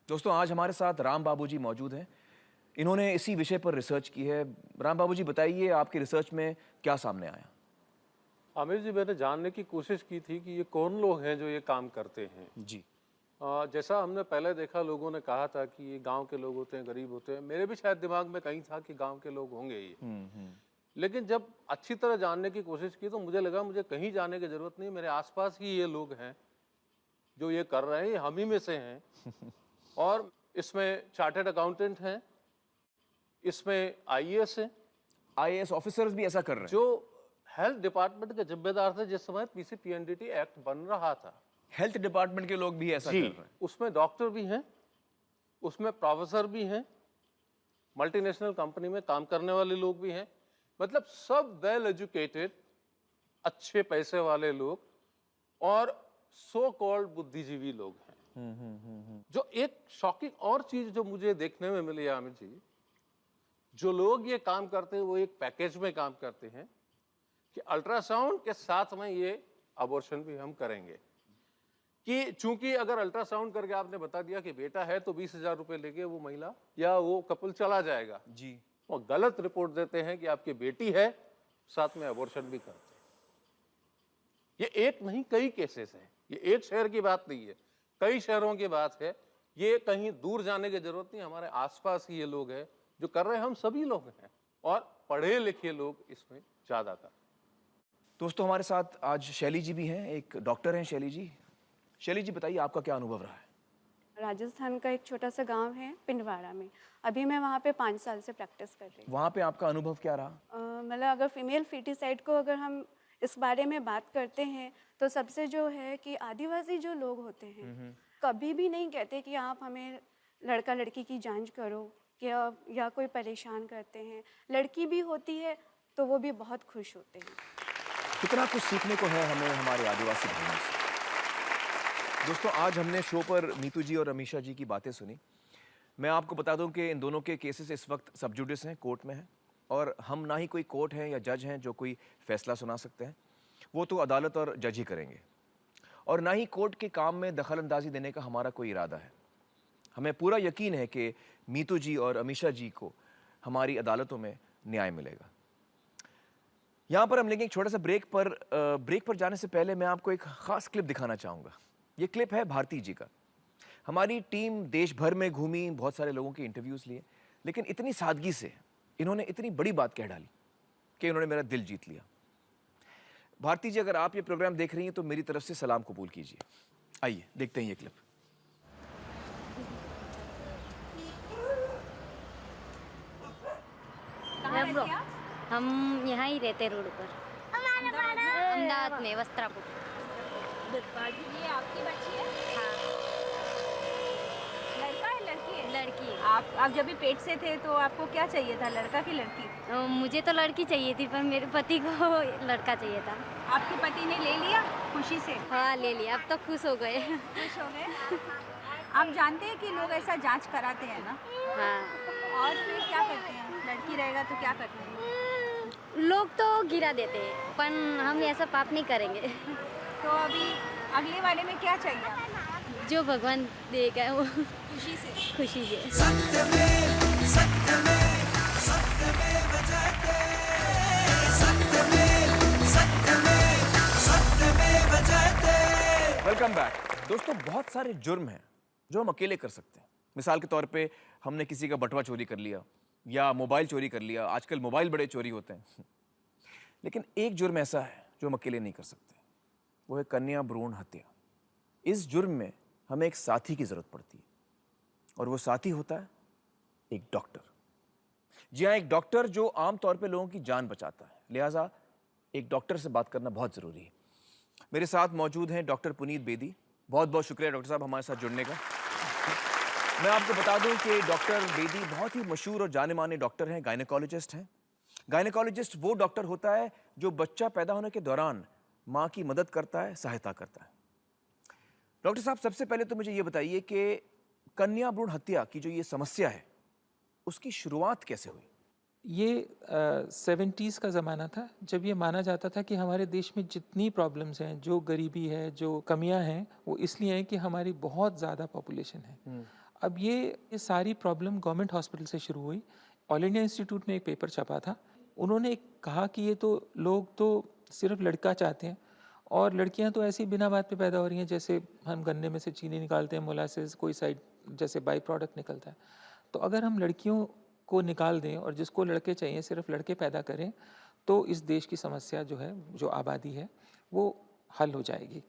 दोस्तों आज हमारे साथ राम बाबू जी मौजूद हैं। इन्होंने इसी विषय पर रिसर्च की है। राम बाबू जी बताइए आपकी रिसर्च में क्या सामने आया? आमिर जी, मैंने जानने की कोशिश की थी कि ये कौन लोग हैं जो ये काम करते हैं। जी। जैसा हमने पहले देखा, लोगों ने कहा था कि ये गांव के लोग होते हैं, गरीब होते हैं। मेरे भी शायद दिमाग में कहीं था कि गांव के लोग होंगे ये। लेकिन जब अच्छी तरह जानने की कोशिश की तो मुझे लगा मुझे कहीं जाने की जरूरत नहीं, मेरे आसपास ही ये लोग हैं जो ये कर रहे हैं, ये हम ही में से हैं। और इसमें चार्टर्ड अकाउंटेंट हैं, इसमें IAS हैं। IAS ऑफिसर्स भी ऐसा कर रहे हैं? जो हेल्थ डिपार्टमेंट के जिम्मेदार थे जिस समय PC-PNDT एक्ट बन रहा था। हेल्थ डिपार्टमेंट के लोग भी ऐसा कर रहे हैं? उसमें डॉक्टर भी हैं, उसमें प्रोफेसर भी हैं, मल्टीनेशनल कंपनी में काम करने वाले लोग भी हैं। मतलब सब वेल एजुकेटेड, अच्छे पैसे वाले लोग और सो कॉल्ड बुद्धिजीवी लोग हैं। जो एक शॉकिंग और चीज जो मुझे देखने में मिली आमिर जी, जो लोग ये काम करते हैं वो एक पैकेज में काम करते हैं कि अल्ट्रासाउंड के साथ में ये अबॉर्शन भी हम करेंगे। कि चूंकि अगर अल्ट्रासाउंड करके आपने बता दिया कि बेटा है तो 20,000 रुपए लेके वो महिला या वो कपल चला जाएगा जी। वो गलत रिपोर्ट देते हैं कि आपकी बेटी है, साथ में अबॉर्शन भी करते हैं। ये एक नहीं कई केसेस हैं, ये एक शहर की बात नहीं है, कई शहरों की बात है। ये कहीं दूर जाने की जरूरत नहीं, हमारे आसपास ही ये लोग हैं जो कर रहे हैं। हम सभी लोग हैं और पढ़े लिखे लोग इसमें ज्यादातर। दोस्तों हमारे साथ आज शैली जी भी हैं, एक डॉक्टर हैं शैली जी। शैली जी बताइए आपका क्या अनुभव रहा है? राजस्थान का एक छोटा सा गांव है पिंडवाड़ा में। अभी मैं वहाँ पे 5 साल से प्रैक्टिस कर रही हूँ। वहाँ पे आपका अनुभव क्या रहा? मतलब अगर फीमेल फीटिसाइड को अगर हम इस बारे में बात करते हैं तो सबसे जो है कि आदिवासी जो लोग होते हैं कभी भी नहीं कहते कि आप हमें लड़का लड़की की जांच करो या कोई परेशान करते हैं। लड़की भी होती है तो वो भी बहुत खुश होते हैं। कितना कुछ सीखने को है हमें हमारे आदिवासी भाइयों से। दोस्तों, आज हमने शो पर मीतू जी और अमीशा जी की बातें सुनी। मैं आपको बता दूं कि इन दोनों के केसेस इस वक्त सब जुडिस हैं, कोर्ट में हैं, और हम ना ही कोई कोर्ट हैं या जज हैं जो कोई फैसला सुना सकते हैं। वो तो अदालत और जज ही करेंगे, और ना ही कोर्ट के काम में दखल अंदाजी देने का हमारा कोई इरादा है। हमें पूरा यकीन है कि मीतू जी और अमीशा जी को हमारी अदालतों में न्याय मिलेगा। यहाँ पर हम लेंगे एक छोटा सा ब्रेक पर जाने से पहले मैं आपको एक ख़ास क्लिप दिखाना चाहूँगा। ये क्लिप है भारती जी का। हमारी टीम देश भर में घूमी, बहुत सारे लोगों के इंटरव्यूज़ लिए, लेकिन इतनी सादगी से इन्होंने इतनी बड़ी बात कह डाली कि इन्होंने मेरा दिल जीत लिया। भारती जी, अगर आप ये प्रोग्राम देख रही हैं तो मेरी तरफ से सलाम कबूल कीजिए। आइए देखते हैं ये क्लिप। हम यहाँ ही रहते रोड पर, अहमदाबाद में, वस्त्रापुर। ये आपकी बच्ची है? हाँ। लड़का है लड़की है? लड़की। आप जब भी पेट से थे तो आपको क्या चाहिए था, लड़का की लड़की? मुझे तो लड़की चाहिए थी, पर मेरे पति को लड़का चाहिए था। आपके पति ने ले लिया खुशी से? हाँ, ले लिया। अब तो खुश हो गए। खुश हो गए। आप जानते हैं कि लोग ऐसा जांच कराते हैं ना? हाँ। और फिर क्या करते हैं? लड़की रहेगा तो क्या करते हैं? लोग तो गिरा देते हैं, पर हम ऐसा पाप नहीं करेंगे। तो अभी अगले वाले में क्या चाहिए? जो भगवान देगा वो खुशी से। खुशी से। Welcome back. दोस्तों, बहुत सारे जुर्म हैं जो हम अकेले कर सकते हैं। मिसाल के तौर पे हमने किसी का बटुआ चोरी कर लिया या मोबाइल चोरी कर लिया। आजकल मोबाइल बड़े चोरी होते हैं। लेकिन एक जुर्म ऐसा है जो हम अकेले नहीं कर सकते, वो है कन्या भ्रूण हत्या। इस जुर्म में हमें एक साथी की जरूरत पड़ती है, और वो साथी होता है एक डॉक्टर। जी हाँ, एक डॉक्टर जो आमतौर पे लोगों की जान बचाता है। लिहाजा एक डॉक्टर से बात करना बहुत ज़रूरी है। मेरे साथ मौजूद हैं डॉक्टर पुनीत बेदी। बहुत बहुत शुक्रिया डॉक्टर साहब हमारे साथ जुड़ने का। मैं आपको बता दूं कि डॉक्टर बेदी बहुत ही मशहूर और जाने माने डॉक्टर हैं, गायनेकोलॉजिस्ट हैं। गायनेकोलॉजिस्ट वो डॉक्टर होता है जो बच्चा पैदा होने के दौरान माँ की मदद करता है, सहायता करता है। डॉक्टर साहब, सबसे पहले तो मुझे ये बताइए कि कन्या भ्रूण हत्या की जो ये समस्या है, उसकी शुरुआत कैसे हुई? ये 70s का ज़माना था, जब ये माना जाता था कि हमारे देश में जितनी प्रॉब्लम्स हैं, जो गरीबी है, जो कमियां हैं, वो इसलिए हैं कि हमारी बहुत ज़्यादा पॉपुलेशन है। अब ये सारी प्रॉब्लम गवर्नमेंट हॉस्पिटल से शुरू हुई। ऑल इंडिया इंस्टीट्यूट में एक पेपर छपा था। उन्होंने कहा कि ये तो लोग तो सिर्फ लड़का चाहते हैं, और लड़कियां तो ऐसी बिना बात पे पैदा हो रही हैं, जैसे हम गन्ने में से चीनी निकालते हैं, मोलासेस कोई साइड जैसे बाई प्रोडक्ट निकलता है। तो अगर हम लड़कियों को निकाल दें और जिसको लड़के चाहिए सिर्फ लड़के पैदा करें, तो इस देश की समस्या जो है, जो आबादी है, वो हल हो जाएगी।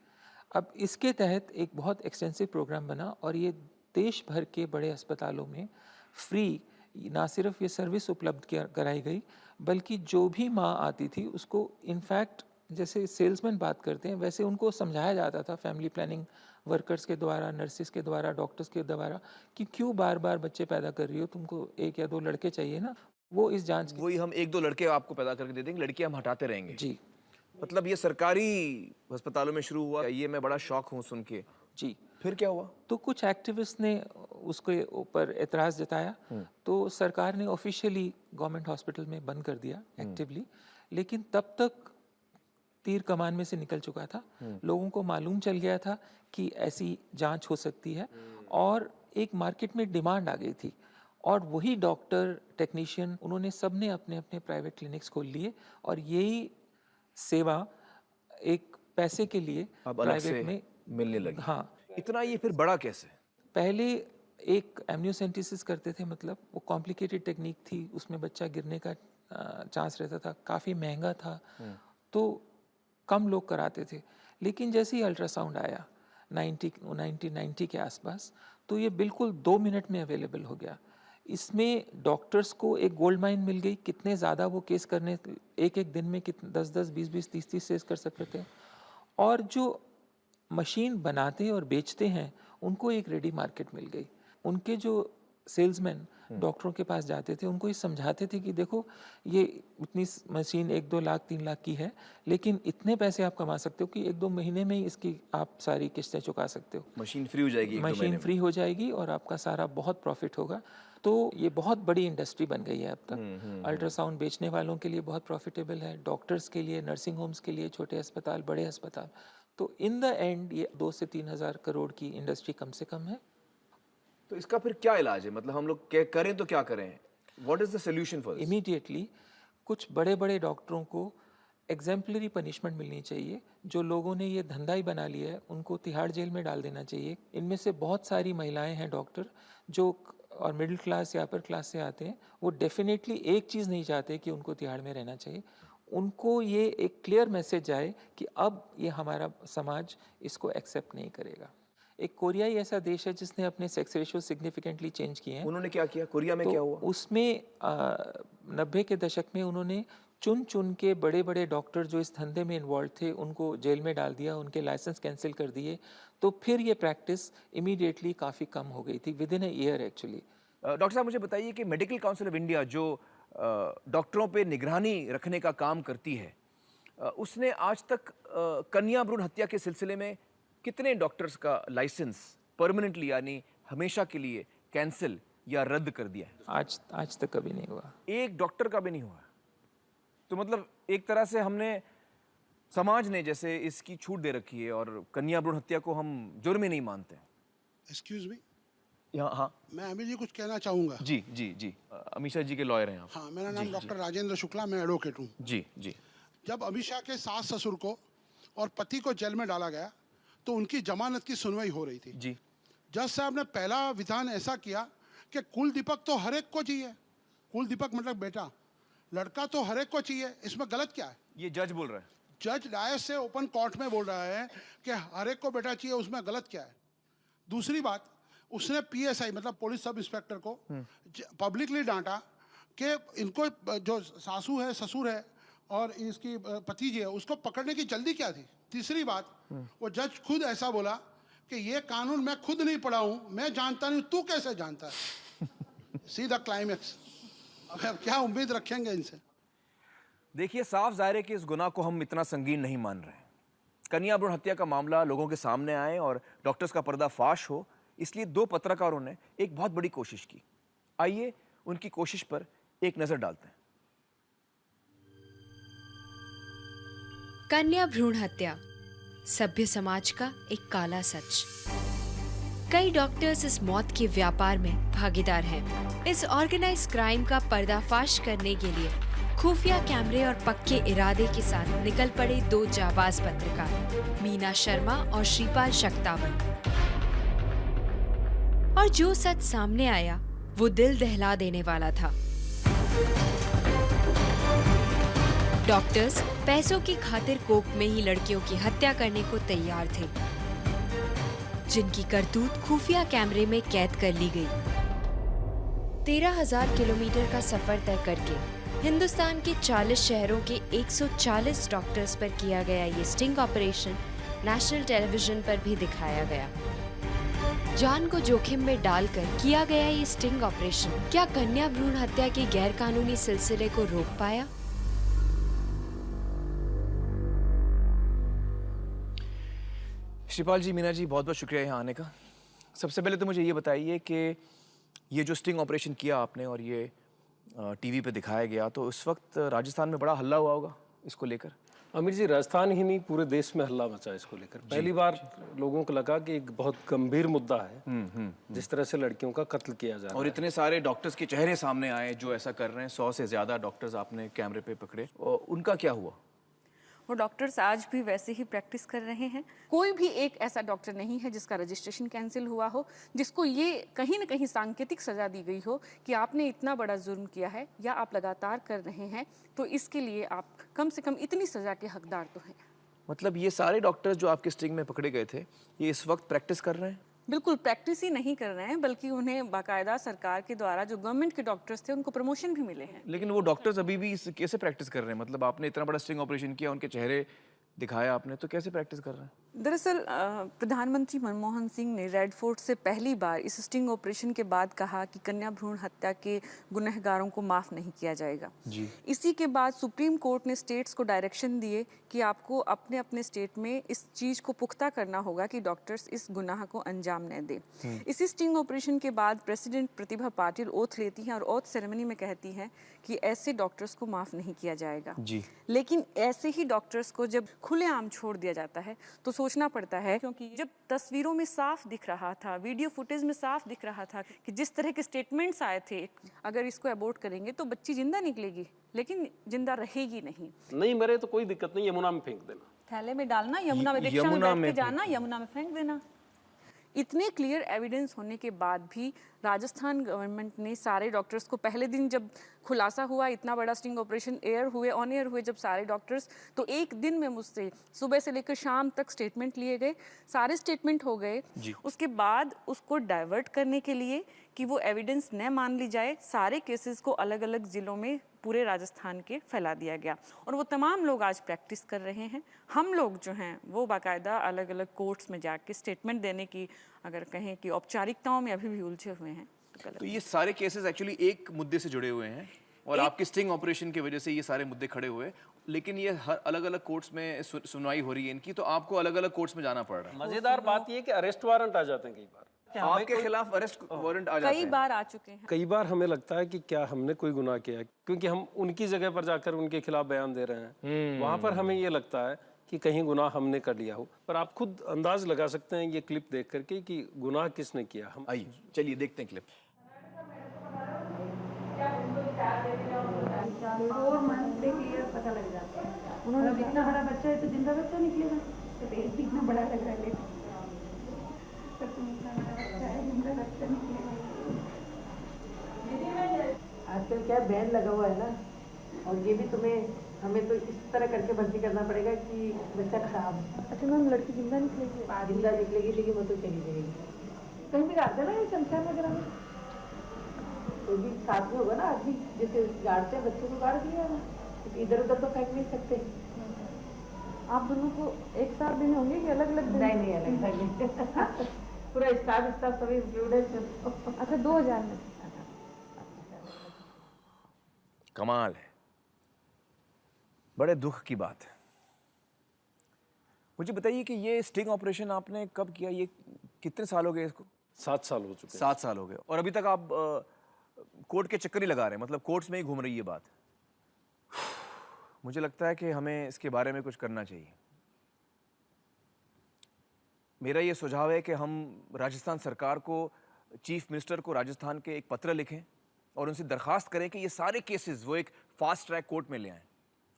अब इसके तहत एक बहुत एक्सटेंसिव प्रोग्राम बना, और ये देश भर के बड़े अस्पतालों में फ्री ना सिर्फ ये सर्विस उपलब्ध कराई गई, बल्कि जो भी माँ आती थी उसको इनफैक्ट जैसे सेल्समैन बात करते हैं वैसे उनको समझाया जाता था, फैमिली प्लानिंग वर्कर्स के द्वारा, नर्सिस के द्वारा, डॉक्टर्स के द्वारा, कि क्यों बार बार बच्चे पैदा कर रही हो, तुमको 1 या 2 लड़के चाहिए ना। वो इस जांच वही हम 1-2 लड़के आपको पैदा करके दे देंगे, लड़के हम हटाते रहेंगे। जी। मतलब ये सरकारी अस्पतालों में शुरू हुआ, ये मैं बड़ा शौक हूँ सुन के। जी। फिर क्या हुआ? तो कुछ एक्टिविस्ट ने उसके ऊपर एतराज़ जताया, तो सरकार ने ऑफिशियली गवर्नमेंट हॉस्पिटल में बंद कर दिया एक्टिवली। लेकिन तब तक तीर कमान में से निकल चुका था। लोगों को मालूम चल गया था कि ऐसी जांच हो सकती है, और एक मार्केट में डिमांड आ गई थी, और वही डॉक्टर, टेक्नीशियन, उन्होंने सब ने अपने अपने प्राइवेट क्लिनिक्स खोल लिए, और यही सेवा एक पैसे के लिए प्राइवेट में मिलने लगी। हाँ। इतना ये फिर बड़ा कैसे? पहले एक एमनियोसेंटेसिस करते थे, मतलब वो कॉम्प्लिकेटेड टेक्निक थी, उसमें बच्चा गिरने का चांस रहता था, काफ़ी महंगा था, तो कम लोग कराते थे। लेकिन जैसे ही अल्ट्रासाउंड आया 1990 के आसपास, तो ये बिल्कुल 2 मिनट में अवेलेबल हो गया। इसमें डॉक्टर्स को एक गोल्ड माइन मिल गई, कितने ज़्यादा वो केस करने एक एक दिन में कितने 10-10, 20-20, 30-30 केस कर सकते थे। और जो मशीन बनाते और बेचते हैं उनको एक रेडी मार्केट मिल गई। उनके जो सेल्समैन डॉक्टरों के पास जाते थे उनको ये समझाते थे कि देखो ये इतनी मशीन 1-2 लाख 3 लाख की है, लेकिन इतने पैसे आप कमा सकते हो कि 1-2 महीने में ही इसकी आप सारी किस्तें चुका सकते हो। मशीन फ्री हो जाएगी, मशीन फ्री हो जाएगी और आपका सारा बहुत प्रॉफिट होगा। तो ये बहुत बड़ी इंडस्ट्री बन गई है अब तक। अल्ट्रासाउंड बेचने वालों के लिए बहुत प्रॉफिटेबल है, डॉक्टर्स के लिए, नर्सिंग होम्स के लिए, छोटे अस्पताल, बड़े अस्पताल। तो इन द एंड ये 2 से 3 हज़ार करोड़ की इंडस्ट्री कम से कम है। तो इसका फिर क्या इलाज है? मतलब हम लोग करें तो क्या करें? What is the solution for this? Immediately कुछ बड़े बड़े डॉक्टरों को एग्जाम्पलरी पनिशमेंट मिलनी चाहिए। जो लोगों ने ये धंधा ही बना लिया है उनको तिहाड़ जेल में डाल देना चाहिए। इनमें से बहुत सारी महिलाएं हैं डॉक्टर जो और मिडिल क्लास या अपर क्लास से आते हैं, वो डेफिनेटली एक चीज़ नहीं चाहते कि उनको तिहाड़ में रहना चाहिए। उनको ये एक क्लियर मैसेज आए कि अब ये हमारा समाज इसको एक्सेप्ट नहीं करेगा। एक कोरिया ही ऐसा देश है जिसने अपने सेक्स रेशियो सिग्निफिकेंटली चेंज किए हैं। उन्होंने क्या किया? कोरिया में क्या हुआ? उसमें 90 के दशक में उन्होंने चुन चुन के बड़े बड़े डॉक्टर जो इस धंधे में इन्वॉल्व थे उनको जेल में डाल दिया, उनके लाइसेंस कैंसिल कर दिए। तो फिर ये प्रैक्टिस इमीडिएटली काफ़ी कम हो गई थी, with in a year actually. Doctor साहब मुझे बताइए कि मेडिकल काउंसिल ऑफ इंडिया जो डॉक्टरों पे निगरानी रखने का काम करती है, उसने आज तक कन्या भ्रूण हत्या के सिलसिले में कितने डॉक्टर्स का लाइसेंस परमानेंटली यानी हमेशा के लिए कैंसिल या रद्द कर दिया है? आज तक कभी नहीं हुआ। एक डॉक्टर का भी नहीं हुआ। तो मतलब एक तरह से हमने समाज ने जैसे इसकी छूट दे रखी है और कन्या भ्रूण हत्या को हम जुर्म ही नहीं मानते। एक्सक्यूज मी, हाँ, मैं अमीर जी कुछ कहना चाहूँगा। जी, अमीषा जी के लॉयर हैं आप। हाँ, मेरा नाम डॉक्टर राजेंद्र शुक्ला, मैं एडवोकेट हूँ। जी। जब अमीषा के सास ससुर को और पति को जेल में डाला गया तो उनकी जमानत की सुनवाई हो रही थी। जी। जज साहब ने पहला विधान ऐसा किया कि कुल दीपक तो हर एक को चाहिए। कुल दीपक मतलब बेटा, लड़का तो हर एक को चाहिए, इसमें गलत क्या है? ये जज बोल रहा है। जज डायस से ओपन कोर्ट में बोल रहा है कि हर एक को बेटा चाहिए, उसमें गलत क्या है? दूसरी बात, उसने PSI मतलब पुलिस सब इंस्पेक्टर को पब्लिकली डांटा कि इनको जो सासू है, ससुर है और इसकी पति जी है, उसको पकड़ने की जल्दी क्या थी? तीसरी बात, वो जज खुद ऐसा बोला कि ये कानून मैं खुद नहीं पढ़ा हूं, मैं जानता नहीं, तू कैसे जानता है? सीधा क्लाइमेक्स। अब क्या उम्मीद रखेंगे इनसे? देखिए, साफ जाहिर है कि इस गुनाह को हम इतना संगीन नहीं मान रहे हैं। कन्या भ्रूण हत्या का मामला लोगों के सामने आए और डॉक्टर्स का पर्दाफाश हो, इसलिए 2 पत्रकारों ने एक बहुत बड़ी कोशिश की। आइए उनकी कोशिश पर एक नजर डालते हैं। कन्या भ्रूण हत्या सभ्य समाज का एक काला सच। कई डॉक्टर्स इस मौत के व्यापार में भागीदार हैं। इस ऑर्गेनाइज क्राइम का पर्दाफाश करने के लिए खुफिया कैमरे और पक्के इरादे के साथ निकल पड़े 2 जाबाज पत्रकार, मीना शर्मा और श्रीपाल शक्तावत। और जो सच सामने आया वो दिल दहला देने वाला था। डॉक्टर्स पैसों की खातिर कोक में ही लड़कियों की हत्या करने को तैयार थे, जिनकी करतूत खुफिया कैमरे में कैद कर ली गई। 13,000 किलोमीटर का सफर तय करके हिंदुस्तान के 40 शहरों के 140 डॉक्टर्स पर किया गया ये स्टिंग ऑपरेशन नेशनल टेलीविजन पर भी दिखाया गया। जान को जोखिम में डालकर किया गया ये स्टिंग ऑपरेशन क्या कन्या भ्रूण हत्या के गैर कानूनी सिलसिले को रोक पाया? शिपाल जी, मीना जी, बहुत बहुत शुक्रिया यहाँ आने का। सबसे पहले तो मुझे ये बताइए कि ये जो स्टिंग ऑपरेशन किया आपने और ये टीवी पे दिखाया गया, तो उस वक्त राजस्थान में बड़ा हल्ला हुआ होगा इसको लेकर। अमीर जी, राजस्थान ही नहीं पूरे देश में हल्ला मचा इसको लेकर। पहली बार लोगों को लगा कि एक बहुत गंभीर मुद्दा है जिस तरह से लड़कियों का कत्ल किया जा रहा है। और इतने सारे डॉक्टर्स के चेहरे सामने आए जो ऐसा कर रहे हैं। 100 से ज्यादा डॉक्टर्स आपने कैमरे पे पकड़े, और उनका क्या हुआ? वो डॉक्टर्स आज भी वैसे ही प्रैक्टिस कर रहे हैं। कोई भी एक ऐसा डॉक्टर नहीं है जिसका रजिस्ट्रेशन कैंसिल हुआ हो, जिसको ये कहीं ना कहीं सांकेतिक सजा दी गई हो कि आपने इतना बड़ा जुर्म किया है या आप लगातार कर रहे हैं, तो इसके लिए आप कम से कम इतनी सजा के हकदार तो हैं। मतलब ये सारे डॉक्टर्स जो आपके स्टिंग में पकड़े गए थे, ये इस वक्त प्रैक्टिस कर रहे हैं? बिल्कुल प्रैक्टिस ही नहीं कर रहे हैं, बल्कि उन्हें बाकायदा सरकार के द्वारा जो गवर्नमेंट के डॉक्टर्स थे उनको प्रमोशन भी मिले हैं। लेकिन वो डॉक्टर्स अभी भी कैसे प्रैक्टिस कर रहे हैं? मतलब आपने इतना बड़ा स्टिंग ऑपरेशन किया, उनके चेहरे दिखाया आपने, तो कैसे प्रैक्टिस कर रहे हैं? दरअसल प्रधानमंत्री मनमोहन सिंह ने रेड फोर्ट से पहली बार इस स्टिंग ऑपरेशन के बाद कहा कि कन्या भ्रूण हत्या के गुनहगारों को माफ़ नहीं किया जाएगा जी। इसी के बाद सुप्रीम कोर्ट ने स्टेट्स को डायरेक्शन दिए कि आपको अपने अपने स्टेट में इस चीज़ को पुख्ता करना होगा कि डॉक्टर्स इस गुनाह को अंजाम न दें। इसी स्टिंग ऑपरेशन के बाद प्रेसिडेंट प्रतिभा पाटिल ओथ लेती हैं और ओथ सेरेमनी में कहती हैं कि ऐसे डॉक्टर्स को माफ़ नहीं किया जाएगा जी। लेकिन ऐसे ही डॉक्टर्स को जब खुलेआम छोड़ दिया जाता है तो सोचना पड़ता है, क्योंकि जब तस्वीरों में साफ दिख रहा था, वीडियो फुटेज में साफ दिख रहा था कि जिस तरह के स्टेटमेंट्स आए थे, अगर इसको अबॉर्ट करेंगे तो बच्ची जिंदा निकलेगी लेकिन जिंदा रहेगी नहीं मरे तो कोई दिक्कत नहीं, यमुना में फेंक देना, थैले में डालना, यमुना में रिक्शा में बैठ के जाना, यमुना में फेंक देना। इतने क्लियर एविडेंस होने के बाद भी राजस्थान गवर्नमेंट ने सारे डॉक्टर्स को पहले दिन जब खुलासा हुआ, इतना बड़ा स्टिंग ऑपरेशन ऑन एयर हुए जब सारे डॉक्टर्स, तो एक दिन में मुझसे सुबह से लेकर शाम तक स्टेटमेंट लिए गए, सारे स्टेटमेंट हो गए। उसके बाद उसको डाइवर्ट करने के लिए कि वो एविडेंस न मान ली जाए, सारे केसेस को अलग अलग ज़िलों में पूरे राजस्थान के फैला दिया गया और वो तमाम लोग आज प्रैक्टिस कर रहे हैं। हम लोग जो हैं वो बाकायदा अलग अलग कोर्ट्स में जाके स्टेटमेंट देने की, अगर कहें कि औपचारिकताओं में अभी भी उलझे हुए हैं। तो ये सारे केसेस एक्चुअली एक मुद्दे से जुड़े हुए हैं और आपके स्टिंग ऑपरेशन की वजह से ये सारे मुद्दे खड़े हुए, लेकिन ये हर अलग अलग कोर्ट्स में सुनवाई हो रही है इनकी, तो आपको अलग अलग कोर्ट्स में जाना पड़ रहा है। मजेदार बात ये कि अरेस्ट वारंट आ जाते हैं कई बार, आपके खिलाफ अरेस्ट वारंट आ जाते हैं? कई बार आ चुके हैं। कई बार हमें लगता है कि क्या हमने कोई गुनाह किया, क्योंकि हम उनकी जगह पर जाकर उनके खिलाफ बयान दे रहे हैं, वहां पर हमें ये लगता है कि कहीं गुनाह हमने कर लिया हो। पर आप खुद अंदाज लगा सकते हैं ये क्लिप देख करके कि गुनाह किसने किया। हम आइए चलिए देखते हैं क्लिप। 4 मंथ से क्लियर पता लग जाता है। उन्होंने इतना बड़ा बच्चा है तो जिंदा बच्चा निकलेगा, तो पेट भी इतना बड़ा लग रहा है, तो इतना बड़ा बच्चा है, जिंदा बच्चा निकलेगा। आजकल क्या बैन लगा हुआ है ना, और ये भी हमें तो इस तरह करके भर्ती करना पड़ेगा कि बच्चा खराब। अच्छा मैम, लड़की जिंदा निकलेगी लेकिन वो तो चली जाएगी, कहीं भी डाल देना, ये शमशान वगैरह में तो भी साथ में होगा ना आदमी, जैसे गाड़ते हैं बच्चों को गाड़ दिया ना, इधर उधर तो फेंक नहीं सकते। आप दोनों को एक साथ दिन होंगे कि अलग अलग? नहीं अलग पूरा स्टाफ सभी इंक्लूड है। अच्छा 2000 में? कमाल है, बड़े दुख की बात है। मुझे बताइए कि ये स्टिंग ऑपरेशन आपने कब किया, ये कितने साल हो गए इसको? 7 साल हो चुके हैं। 7 साल हो गए और अभी तक आप कोर्ट के चक्कर ही लगा रहे हैं, मतलब कोर्ट्स में ही घूम रही है बात। मुझे लगता है कि हमें इसके बारे में कुछ करना चाहिए। मेरा ये सुझाव है कि हम राजस्थान सरकार को, चीफ मिनिस्टर को राजस्थान के एक पत्र लिखें और उनसे दरख्वास्त करें कि ये सारे केसेस वो एक फास्ट ट्रैक कोर्ट में ले आएं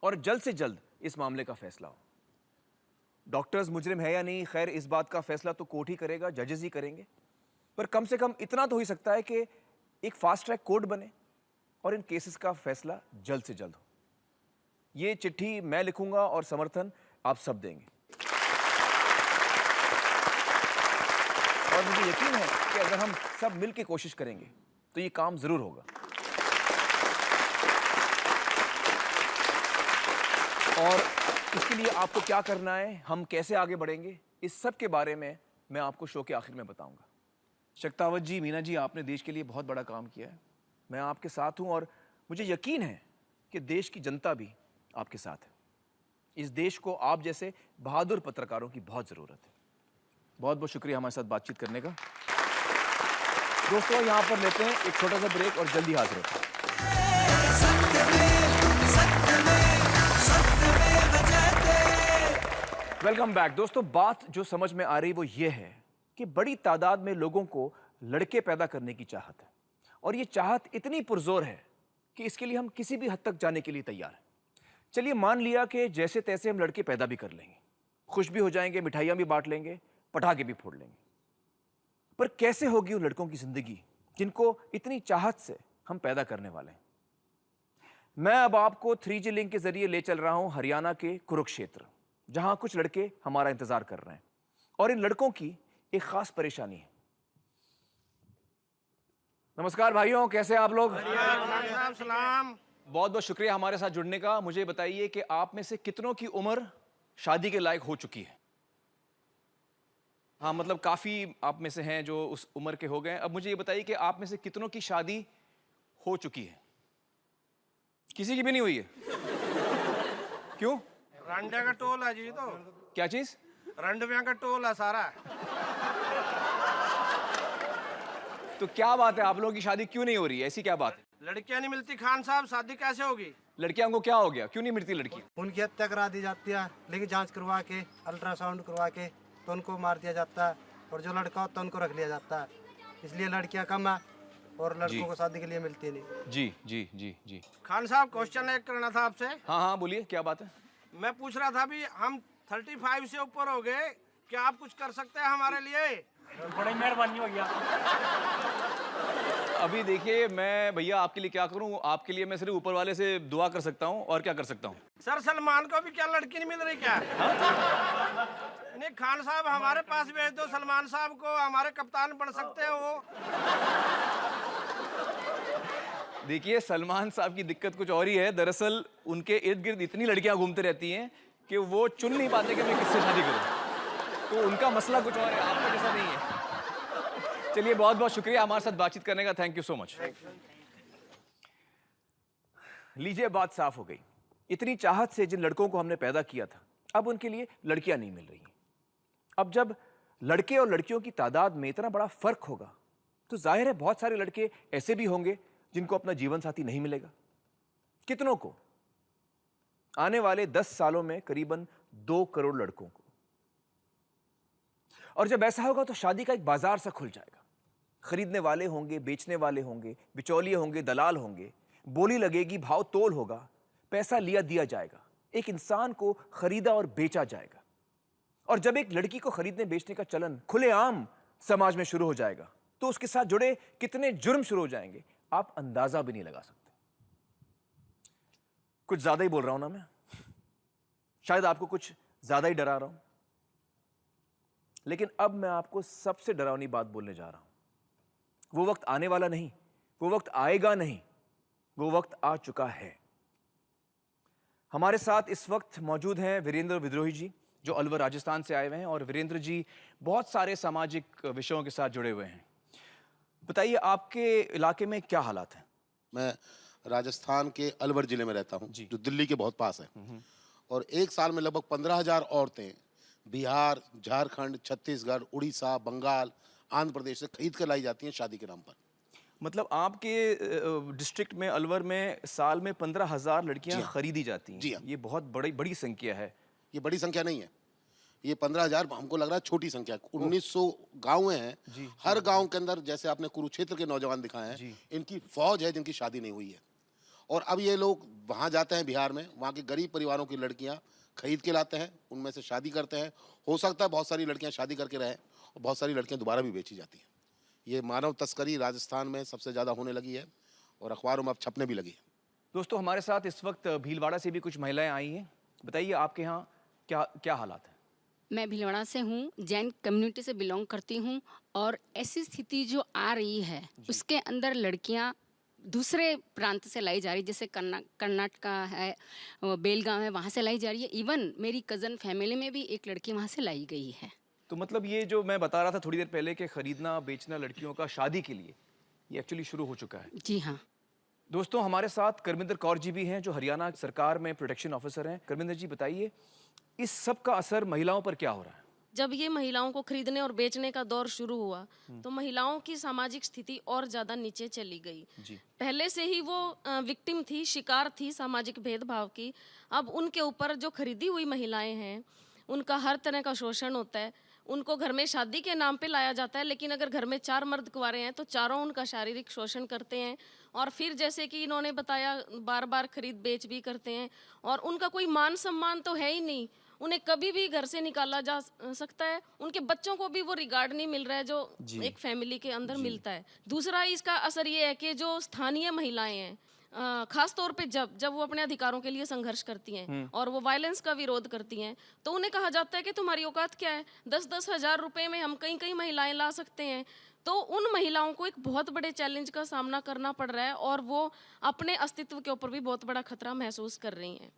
और जल्द से जल्द इस मामले का फैसला हो। डॉक्टर्स मुजरिम है या नहीं, खैर इस बात का फैसला तो कोर्ट ही करेगा, जजेस ही करेंगे, पर कम से कम इतना तो हो ही सकता है कि एक फास्ट ट्रैक कोर्ट बने और इन केसेस का फैसला जल्द से जल्द हो। ये चिट्ठी मैं लिखूंगा और समर्थन आप सब देंगे और मुझे यकीन है कि अगर हम सब मिल के कोशिश करेंगे तो ये काम जरूर होगा। और इसके लिए आपको क्या करना है, हम कैसे आगे बढ़ेंगे, इस सब के बारे में मैं आपको शो के आखिर में बताऊंगा। शक्तावत जी, मीना जी, आपने देश के लिए बहुत बड़ा काम किया है, मैं आपके साथ हूं और मुझे यकीन है कि देश की जनता भी आपके साथ है। इस देश को आप जैसे बहादुर पत्रकारों की बहुत ज़रूरत है। बहुत बहुत शुक्रिया हमारे साथ बातचीत करने का। दोस्तों, यहाँ पर लेते हैं एक छोटा सा ब्रेक और जल्दी हाजिर होते हैं। Welcome back. दोस्तों, बात जो समझ में आ रही वो ये है कि बड़ी तादाद में लोगों को लड़के पैदा करने की चाहत है और ये चाहत इतनी पुरजोर है कि इसके लिए हम किसी भी हद तक जाने के लिए तैयार हैं। चलिए मान लिया कि जैसे तैसे हम लड़के पैदा भी कर लेंगे, खुश भी हो जाएंगे, मिठाइयाँ भी बांट लेंगे, पटाखे भी फोड़ लेंगे, पर कैसे होगी उन लड़कों की जिंदगी जिनको इतनी चाहत से हम पैदा करने वाले हैं। मैं अब आपको 3G लिंक के जरिए ले चल रहा हूं हरियाणा के कुरुक्षेत्र, जहां कुछ लड़के हमारा इंतजार कर रहे हैं और इन लड़कों की एक खास परेशानी है। नमस्कार भाइयों, कैसे हैं आप लोग? सलाम। बहुत बहुत शुक्रिया हमारे साथ जुड़ने का। मुझे बताइए कि आप में से कितनों की उम्र शादी के लायक हो चुकी है? हाँ, मतलब काफी आप में से हैं जो उस उम्र के हो गए। अब मुझे ये बताइए कि आप में से कितनों की शादी हो चुकी है? किसी की भी नहीं हुई है? क्यों? रंडे का टोल है जी। तो क्या चीज? रंडविया का टोल है सारा। तो क्या बात है, आप लोगों की शादी क्यों नहीं हो रही है? ऐसी क्या बात है? लड़कियां नहीं मिलती खान साहब, शादी कैसे होगी? लड़कियों को क्या हो गया, क्यों नहीं मिलती लड़की? उनकी हत्या करा दी जाती है, लेकिन जांच करवा के अल्ट्रासाउंड करवा के तो उनको मार दिया जाता है, और जो लड़का होता है उनको रख लिया जाता है। इसलिए लड़कियां कम है और लड़कों को शादी के लिए मिलती नहीं। जी जी जी जी। खान साहब क्वेश्चन एक करना था आपसे। हाँ हाँ बोलिए, क्या बात है? मैं पूछ रहा था भी हम 35 से ऊपर हो गए, क्या आप कुछ कर सकते हैं हमारे लिए? बड़ी मेहरबानी हो गया। अभी देखिए, मैं भैया आपके लिए क्या करूं? आपके लिए मैं सिर्फ ऊपर वाले से दुआ कर सकता हूं, और क्या कर सकता हूं? सर सलमान को भी क्या लड़की नहीं मिल रही क्या? नहीं खान साहब हमारे पास भेज दो सलमान साहब को, हमारे कप्तान बन सकते हैं वो। देखिए, सलमान साहब की दिक्कत कुछ और ही है। दरअसल उनके इर्द गिर्द इतनी लड़कियां घूमते रहती हैं कि वो चुन नहीं पाते कि मैं किससे शादी करूं। तो उनका मसला कुछ और है, आपका जैसा नहीं है। चलिए, बहुत बहुत शुक्रिया हमारे साथ बातचीत करने का। Thank you so much. लीजिए, बात साफ हो गई। इतनी चाहत से जिन लड़कों को हमने पैदा किया था, अब उनके लिए लड़कियां नहीं मिल रही। अब जब लड़के और लड़कियों की तादाद में इतना बड़ा फर्क होगा, तो जाहिर है बहुत सारे लड़के ऐसे भी होंगे जिनको अपना जीवन साथी नहीं मिलेगा। कितनों को? आने वाले 10 सालों में करीबन 2 करोड़ लड़कों को। और जब ऐसा होगा तो शादी का एक बाजार सा खुल जाएगा। खरीदने वाले होंगे, बेचने वाले होंगे, बिचौलिए होंगे, दलाल होंगे, बोली लगेगी, भाव तोल होगा, पैसा लिया दिया जाएगा, एक इंसान को खरीदा और बेचा जाएगा। और जब एक लड़की को खरीदने बेचने का चलन खुलेआम समाज में शुरू हो जाएगा, तो उसके साथ जुड़े कितने जुर्म शुरू हो जाएंगे, आप अंदाजा भी नहीं लगा सकते। कुछ ज्यादा ही बोल रहा हूं ना मैं? शायद आपको कुछ ज्यादा ही डरा रहा हूं, लेकिन अब मैं आपको सबसे डरावनी बात बोलने जा रहा हूं। वो वक्त आने वाला नहीं, वो वक्त आएगा नहीं, वो वक्त आ चुका है। हमारे साथ इस वक्त मौजूद हैं वीरेंद्र विद्रोही जी, जो अलवर राजस्थान से आए हुए हैं। और वीरेंद्र जी बहुत सारे सामाजिक विषयों के साथ जुड़े हुए हैं। बताइए, आपके इलाके में क्या हालात हैं? मैं राजस्थान के अलवर जिले में रहता हूं, जो दिल्ली के बहुत पास है। और एक साल में लगभग 15,000 औरतें बिहार, झारखंड, छत्तीसगढ़, उड़ीसा, बंगाल, आंध्र प्रदेश से खरीद कर लाई जाती हैं शादी के नाम पर। मतलब आपके डिस्ट्रिक्ट में, अलवर में, साल में 15,000 लड़कियां खरीदी जाती हैं? जी हाँ। ये बहुत बड़ी संख्या है। ये बड़ी संख्या नहीं है, ये 15,000 हमको लग रहा है छोटी संख्या। 1900 गाँव हैं, हर गांव के अंदर, जैसे आपने कुरुक्षेत्र के नौजवान दिखाए हैं, इनकी फौज है जिनकी शादी नहीं हुई है। और अब ये लोग वहाँ जाते हैं बिहार में, वहाँ के गरीब परिवारों की लड़कियाँ खरीद के लाते हैं, उनमें से शादी करते हैं। हो सकता है बहुत सारी लड़कियाँ शादी करके रहें, और बहुत सारी लड़कियाँ दोबारा भी बेची जाती हैं। ये मानव तस्करी राजस्थान में सबसे ज़्यादा होने लगी है, और अखबारों में अब छपने भी लगी है। दोस्तों, हमारे साथ इस वक्त भीलवाड़ा से भी कुछ महिलाएं आई हैं। बताइए, आपके यहाँ क्या क्या हालात हैं? मैं भीलवाड़ा से हूँ, जैन कम्युनिटी से बिलोंग करती हूँ। और ऐसी स्थिति जो आ रही है, उसके अंदर लड़कियाँ दूसरे प्रांत से लाई जा रही, जैसे कर्नाटका है, बेलगांव है, वहाँ से लाई जा रही है। इवन मेरी कज़न फैमिली में भी एक लड़की वहाँ से लाई गई है। तो मतलब ये जो मैं बता रहा था थोड़ी देर पहले कि खरीदना बेचना लड़कियों का शादी के लिए, ये एक्चुअली शुरू हो चुका है। जी हाँ। दोस्तों, हमारे साथ करमिंदर कौर जी भी हैं, जो हरियाणा सरकार में प्रोटेक्शन ऑफिसर हैं। करमिंदर जी, बताइए, इस सब का असर महिलाओं पर क्या हो रहा है? जब ये महिलाओं को खरीदने और बेचने का दौर शुरू हुआ, तो महिलाओं की सामाजिक स्थिति और ज्यादा नीचे चली गई। पहले से ही वो विक्टिम थी, शिकार थी सामाजिक भेदभाव की। अब उनके ऊपर जो खरीदी हुई महिलाएं हैं, उनका हर तरह का शोषण होता है। उनको घर में शादी के नाम पे लाया जाता है, लेकिन अगर घर में 4 मर्द कुंवारे हैं तो चारों उनका शारीरिक शोषण करते हैं। और फिर जैसे कि इन्होंने बताया, बार बार खरीद बेच भी करते हैं। और उनका कोई मान सम्मान तो है ही नहीं, उन्हें कभी भी घर से निकाला जा सकता है। उनके बच्चों को भी वो रिगार्ड नहीं मिल रहा है जो एक फैमिली के अंदर मिलता है। दूसरा इसका असर ये है कि जो स्थानीय महिलाएं हैं, खास तौर पे जब वो अपने अधिकारों के लिए संघर्ष करती हैं और वो वायलेंस का विरोध करती हैं, तो उन्हें कहा जाता है कि तुम्हारी औकात क्या है, 10-10 हज़ार रुपए में हम कई महिलाएं ला सकते हैं। तो उन महिलाओं को एक बहुत बड़े चैलेंज का सामना करना पड़ रहा है और वो अपने अस्तित्व के ऊपर भी बहुत बड़ा खतरा महसूस कर रही हैं।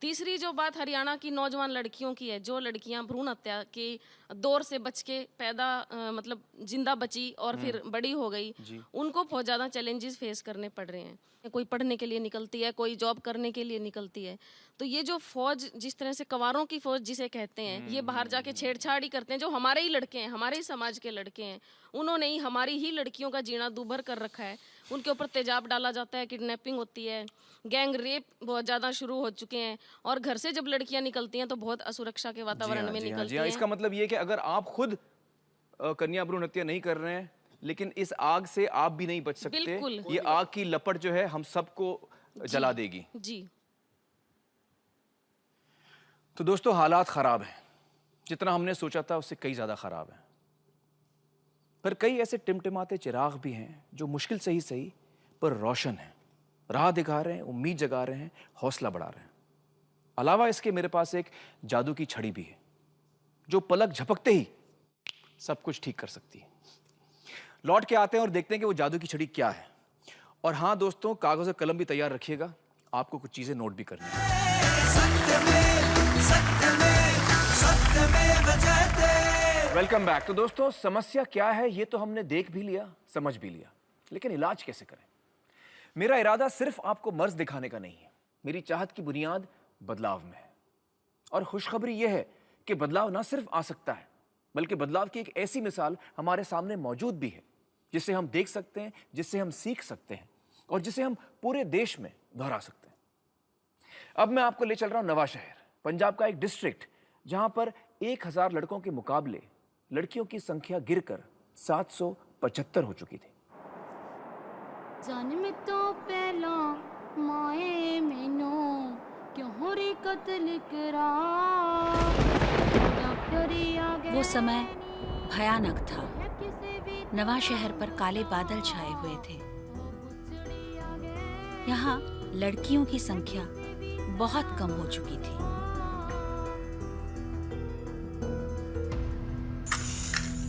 तीसरी जो बात हरियाणा की नौजवान लड़कियों की है, जो लड़कियां भ्रूण हत्या के दौर से बच के मतलब जिंदा बची और फिर बड़ी हो गई, उनको बहुत ज़्यादा चैलेंजेस फेस करने पड़ रहे हैं। कोई पढ़ने के लिए निकलती है, कोई जॉब करने के लिए निकलती है, तो ये जो फौज, जिस तरह से कवारों की फौज जिसे कहते हैं, ये बाहर जाके छेड़छाड़ ही करते हैं। जो हमारे ही लड़के हैं, हमारे ही समाज के लड़के हैं, उन्होंने ही हमारी ही लड़कियों का जीना दूभर कर रखा है। उनके ऊपर तेजाब डाला जाता है, किडनैपिंग होती है, गैंग रेप बहुत ज़्यादा शुरू हो चुके हैं और घर से जब लड़कियां निकलती हैं तो बहुत असुरक्षा के वातावरण में निकलती हैं। इसका मतलब ये कि अगर आप खुद कन्या भ्रूण हत्या नहीं कर रहे हैं, लेकिन इस आग से आप भी नहीं बच सकते। ये आग की लपट जो है हम सबको जला देगी। जी। तो दोस्तों, हालात खराब हैं, जितना हमने सोचा था उससे कई ज्यादा खराब है। पर कई ऐसे टिमटिमाते चिराग भी हैं जो मुश्किल से ही सही पर रोशन हैं, राह दिखा रहे हैं, उम्मीद जगा रहे हैं, हौसला बढ़ा रहे हैं। अलावा इसके मेरे पास एक जादू की छड़ी भी है जो पलक झपकते ही सब कुछ ठीक कर सकती है। लौट के आते हैं और देखते हैं कि वो जादू की छड़ी क्या है। और हाँ दोस्तों, कागज और कलम भी तैयार रखिएगा, आपको कुछ चीजें नोट भी करनी है। Welcome back. तो दोस्तों, समस्या क्या है ये तो हमने देख भी लिया, समझ भी लिया, लेकिन इलाज कैसे करें? मेरा इरादा सिर्फ आपको मर्ज दिखाने का नहीं है। मेरी चाहत की बुनियाद बदलाव में है। और खुशखबरी यह है कि बदलाव ना सिर्फ आ सकता है, बल्कि बदलाव की एक ऐसी मिसाल हमारे सामने मौजूद भी है, जिसे हम देख सकते हैं, जिससे हम सीख सकते हैं और जिसे हम पूरे देश में दोहरा सकते हैं। अब मैं आपको ले चल रहा हूं नवा शहर, पंजाब का एक डिस्ट्रिक्ट जहां पर 1000 लड़कों के मुकाबले लड़कियों की संख्या गिरकर 775 हो चुकी थी। जन्म तो पहला माए मैनू क्यों रे कत्ल करा। वो समय भयानक था। नवा शहर पर काले बादल छाए हुए थे। यहाँ लड़कियों की संख्या बहुत कम हो चुकी थी।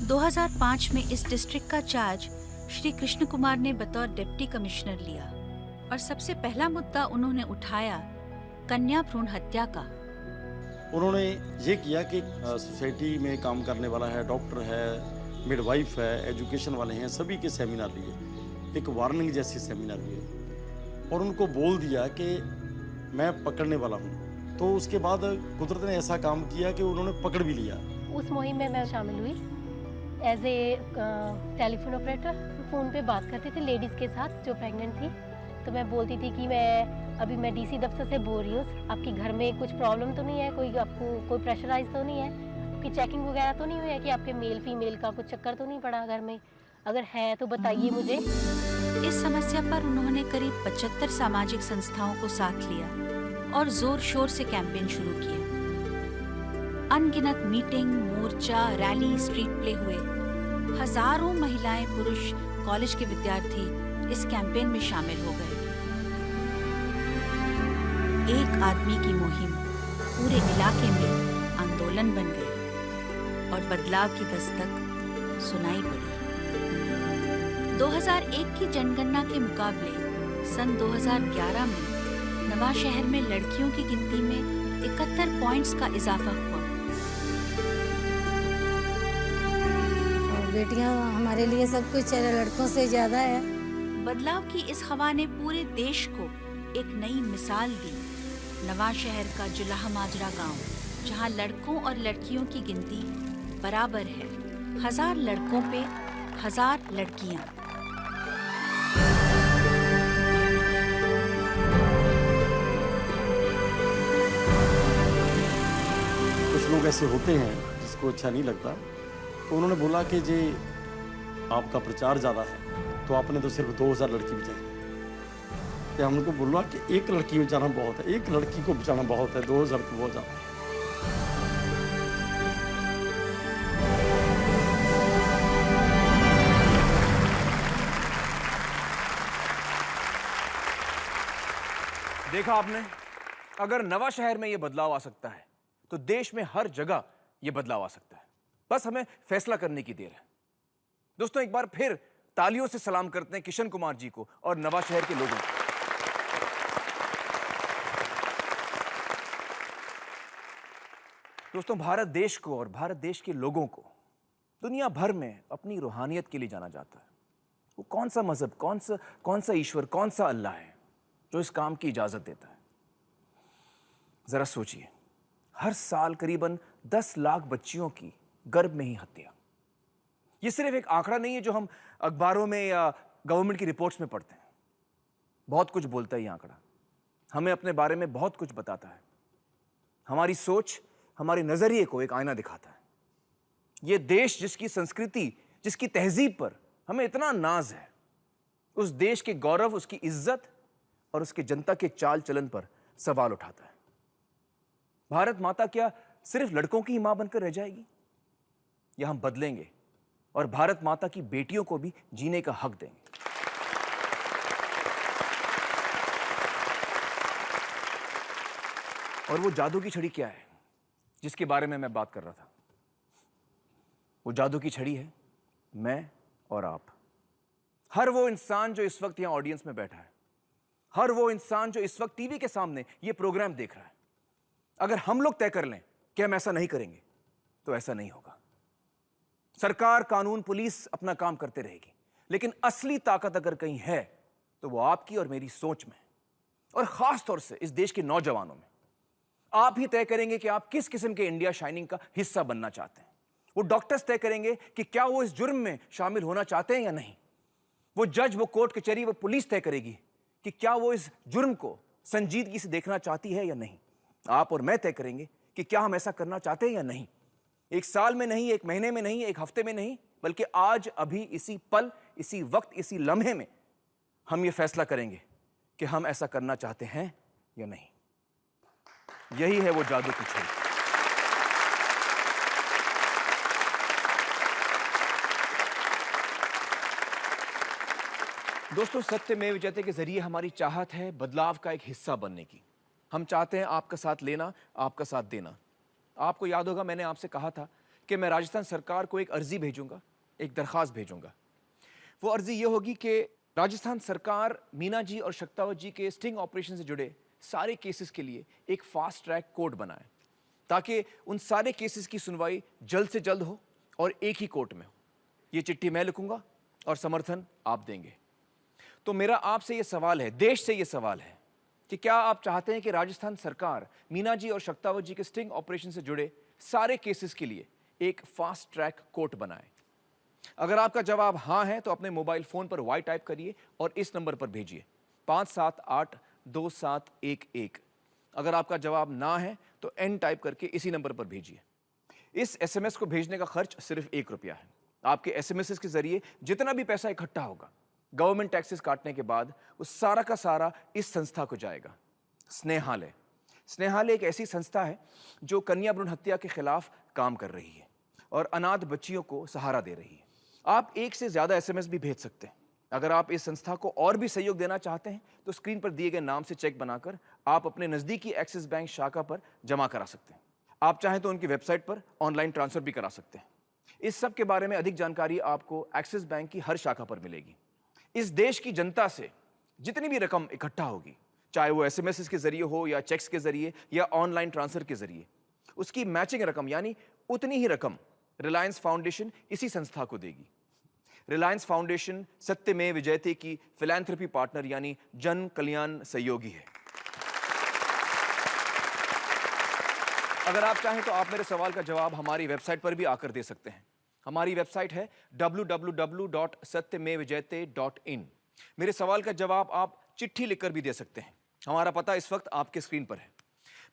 – 2005 में इस डिस्ट्रिक्ट का चार्ज श्री कृष्ण कुमार ने बतौर डिप्टी कमिश्नर लिया और सबसे पहला मुद्दा उन्होंने उठाया कन्या भ्रूण हत्या का। उन्होंने ये किया कि सोसाइटी में काम करने वाला है, डॉक्टर है, मिडवाइफ है, एजुकेशन वाले हैं, सभी के सेमिनार लिए, एक वार्निंग जैसे सेमिनार लिए और उनको बोल दिया कि मैं पकड़ने वाला हूँ। तो उसके बाद कुदरत ने ऐसा काम किया कि उन्होंने पकड़ भी लिया। उस मुहिम में मैं शामिल हुई as a telephone operator. Phone पे बात करती थी लेडीज़ के साथ जो प्रेग्नेंट थी। तो मैं बोलती थी कि मैं डीसी दफ्तर से बोल रही हूँ, आपके घर में कुछ प्रॉब्लम तो नहीं है, आपको कोई प्रेशराइज तो नहीं है, आपकी चेकिंग वगैरह तो नहीं हुई है कि आपके मेल फीमेल का कुछ चक्कर तो नहीं पड़ा घर में, अगर है तो बताइए मुझे। इस समस्या पर उन्होंने करीब 75 सामाजिक संस्थाओं को साथ लिया और जोर शोर से कैंपेन शुरू किया। अनगिनत मीटिंग, मोर्चा, रैली, स्ट्रीट प्ले हुए। हजारों महिलाएं, पुरुष, कॉलेज के विद्यार्थी इस कैंपेन में शामिल हो गए। एक आदमी की मुहिम पूरे इलाके में आंदोलन बन गई और बदलाव की दस्तक सुनाई पड़ी। 2001 की जनगणना के मुकाबले सन 2011 में नवा शहर में लड़कियों की गिनती में 71 पॉइंट्स का इजाफा हुआ। बेटियां हमारे लिए सब कुछ है, लड़कों से ज्यादा है। बदलाव की इस हवा ने पूरे देश को एक नई मिसाल दी। नवा शहर का जुलाह माजरा गांव, जहां लड़कों और लड़कियों की गिनती बराबर है। 1000 लड़कों पे 1000 लड़कियां। कुछ लोग ऐसे होते हैं जिसको अच्छा नहीं लगता, तो उन्होंने बोला कि जे आपका प्रचार ज़्यादा है तो आपने तो सिर्फ 2000 लड़की बचाई। तो हमको बोला कि एक लड़की बचाना बहुत है, एक लड़की को बचाना बहुत है, 2000 तो बहुत ज़्यादा। देखा आपने, अगर नवा शहर में यह बदलाव आ सकता है तो देश में हर जगह यह बदलाव आ सकता है। बस हमें फैसला करने की देर है। दोस्तों, एक बार फिर तालियों से सलाम करते हैं किशन कुमार जी को और नवाशहर के लोगों को। दोस्तों, भारत देश को और भारत देश के लोगों को दुनिया भर में अपनी रूहानियत के लिए जाना जाता है। वो कौन सा मजहब, कौन सा ईश्वर, कौन सा अल्लाह है जो इस काम की इजाजत देता है? जरा सोचिए, हर साल करीबन 10 लाख बच्चियों की गर्भ में ही हत्या। ये सिर्फ एक आंकड़ा नहीं है जो हम अखबारों में या गवर्नमेंट की रिपोर्ट्स में पढ़ते हैं। बहुत कुछ बोलता है ये आंकड़ा, हमें अपने बारे में बहुत कुछ बताता है। हमारी सोच, हमारे नजरिए को एक आईना दिखाता है। ये देश जिसकी संस्कृति, जिसकी तहजीब पर हमें इतना नाज है, उस देश के गौरव, उसकी इज्जत और उसकी जनता के चाल चलन पर सवाल उठाता है। भारत माता क्या सिर्फ लड़कों की ही मां बनकर रह जाएगी, या हम बदलेंगे और भारत माता की बेटियों को भी जीने का हक देंगे? और वो जादू की छड़ी क्या है जिसके बारे में मैं बात कर रहा था? वो जादू की छड़ी है मैं और आप। हर वो इंसान जो इस वक्त यहां ऑडियंस में बैठा है, हर वो इंसान जो इस वक्त टीवी के सामने ये प्रोग्राम देख रहा है, अगर हम लोग तय कर लें कि हम ऐसा नहीं करेंगे तो ऐसा नहीं होगा। सरकार, कानून, पुलिस अपना काम करते रहेगी, लेकिन असली ताकत अगर कहीं है तो वो आपकी और मेरी सोच में, और खास तौर से इस देश के नौजवानों में। आप ही तय करेंगे कि आप किस किस्म के इंडिया शाइनिंग का हिस्सा बनना चाहते हैं। वो डॉक्टर्स तय करेंगे कि क्या वो इस जुर्म में शामिल होना चाहते हैं या नहीं। वो जज, वो कोर्ट कचहरी, वो पुलिस तय करेगी कि क्या वो इस जुर्म को संजीदगी से देखना चाहती है या नहीं। आप और मैं तय करेंगे कि क्या हम ऐसा करना चाहते हैं या नहीं। एक साल में नहीं, एक महीने में नहीं, एक हफ्ते में नहीं, बल्कि आज, अभी, इसी पल, इसी वक्त, इसी लम्हे में हम ये फैसला करेंगे कि हम ऐसा करना चाहते हैं या नहीं। यही है वो जादू की छड़ी। दोस्तों, सत्यमेव जयते के जरिए हमारी चाहत है बदलाव का एक हिस्सा बनने की। हम चाहते हैं आपका साथ लेना, आपका साथ देना। आपको याद होगा, मैंने आपसे कहा था कि मैं राजस्थान सरकार को एक अर्जी भेजूंगा, एक दरख्वास्त भेजूंगा। वो अर्जी ये होगी कि राजस्थान सरकार मीना जी और शक्तावत जी के स्टिंग ऑपरेशन से जुड़े सारे केसेस के लिए एक फास्ट ट्रैक कोर्ट बनाए, ताकि उन सारे केसेस की सुनवाई जल्द से जल्द हो और एक ही कोर्ट में हो। ये चिट्ठी मैं लिखूंगा और समर्थन आप देंगे। तो मेरा आपसे ये सवाल है, देश से ये सवाल है कि क्या आप चाहते हैं कि राजस्थान सरकार मीना जी और शक्तावत जी के स्टिंग ऑपरेशन से जुड़े सारे केसेस के लिए एक फास्ट ट्रैक कोर्ट बनाए? अगर आपका जवाब हाँ है तो अपने मोबाइल फोन पर वाई टाइप करिए और इस नंबर पर भेजिए 57822711। अगर आपका जवाब ना है तो एन टाइप करके इसी नंबर पर भेजिए। इस एसएमएस को भेजने का खर्च सिर्फ ₹1 है। आपके एसएमएस के जरिए जितना भी पैसा इकट्ठा होगा, गवर्नमेंट टैक्सेस काटने के बाद, वो सारा का सारा इस संस्था को जाएगा, स्नेहालय। स्नेहालय एक ऐसी संस्था है जो कन्या भ्रूण हत्या के खिलाफ काम कर रही है और अनाथ बच्चियों को सहारा दे रही है। आप एक से ज्यादा एसएमएस भी भेज सकते हैं। अगर आप इस संस्था को और भी सहयोग देना चाहते हैं तो स्क्रीन पर दिए गए नाम से चेक बनाकर आप अपने नजदीकी एक्सिस बैंक शाखा पर जमा करा सकते हैं। आप चाहें तो उनकी वेबसाइट पर ऑनलाइन ट्रांसफर भी करा सकते हैं। इस सब के बारे में अधिक जानकारी आपको एक्सिस बैंक की हर शाखा पर मिलेगी। इस देश की जनता से जितनी भी रकम इकट्ठा होगी, चाहे वो एसएमएस के जरिए हो या चेक्स के जरिए या ऑनलाइन ट्रांसफर के जरिए, उसकी मैचिंग रकम यानी उतनी ही रकम रिलायंस फाउंडेशन इसी संस्था को देगी। रिलायंस फाउंडेशन सत्यमेव जयते की फिलैंथ्रोपी पार्टनर यानी जन कल्याण सहयोगी है। अगर आप चाहें तो आप मेरे सवाल का जवाब हमारी वेबसाइट पर भी आकर दे सकते हैं। हमारी वेबसाइट है www.satyamevjayate.in। मेरे सवाल का जवाब आप चिट्ठी लिखकर भी दे सकते हैं। हमारा पता इस वक्त आपके स्क्रीन पर है।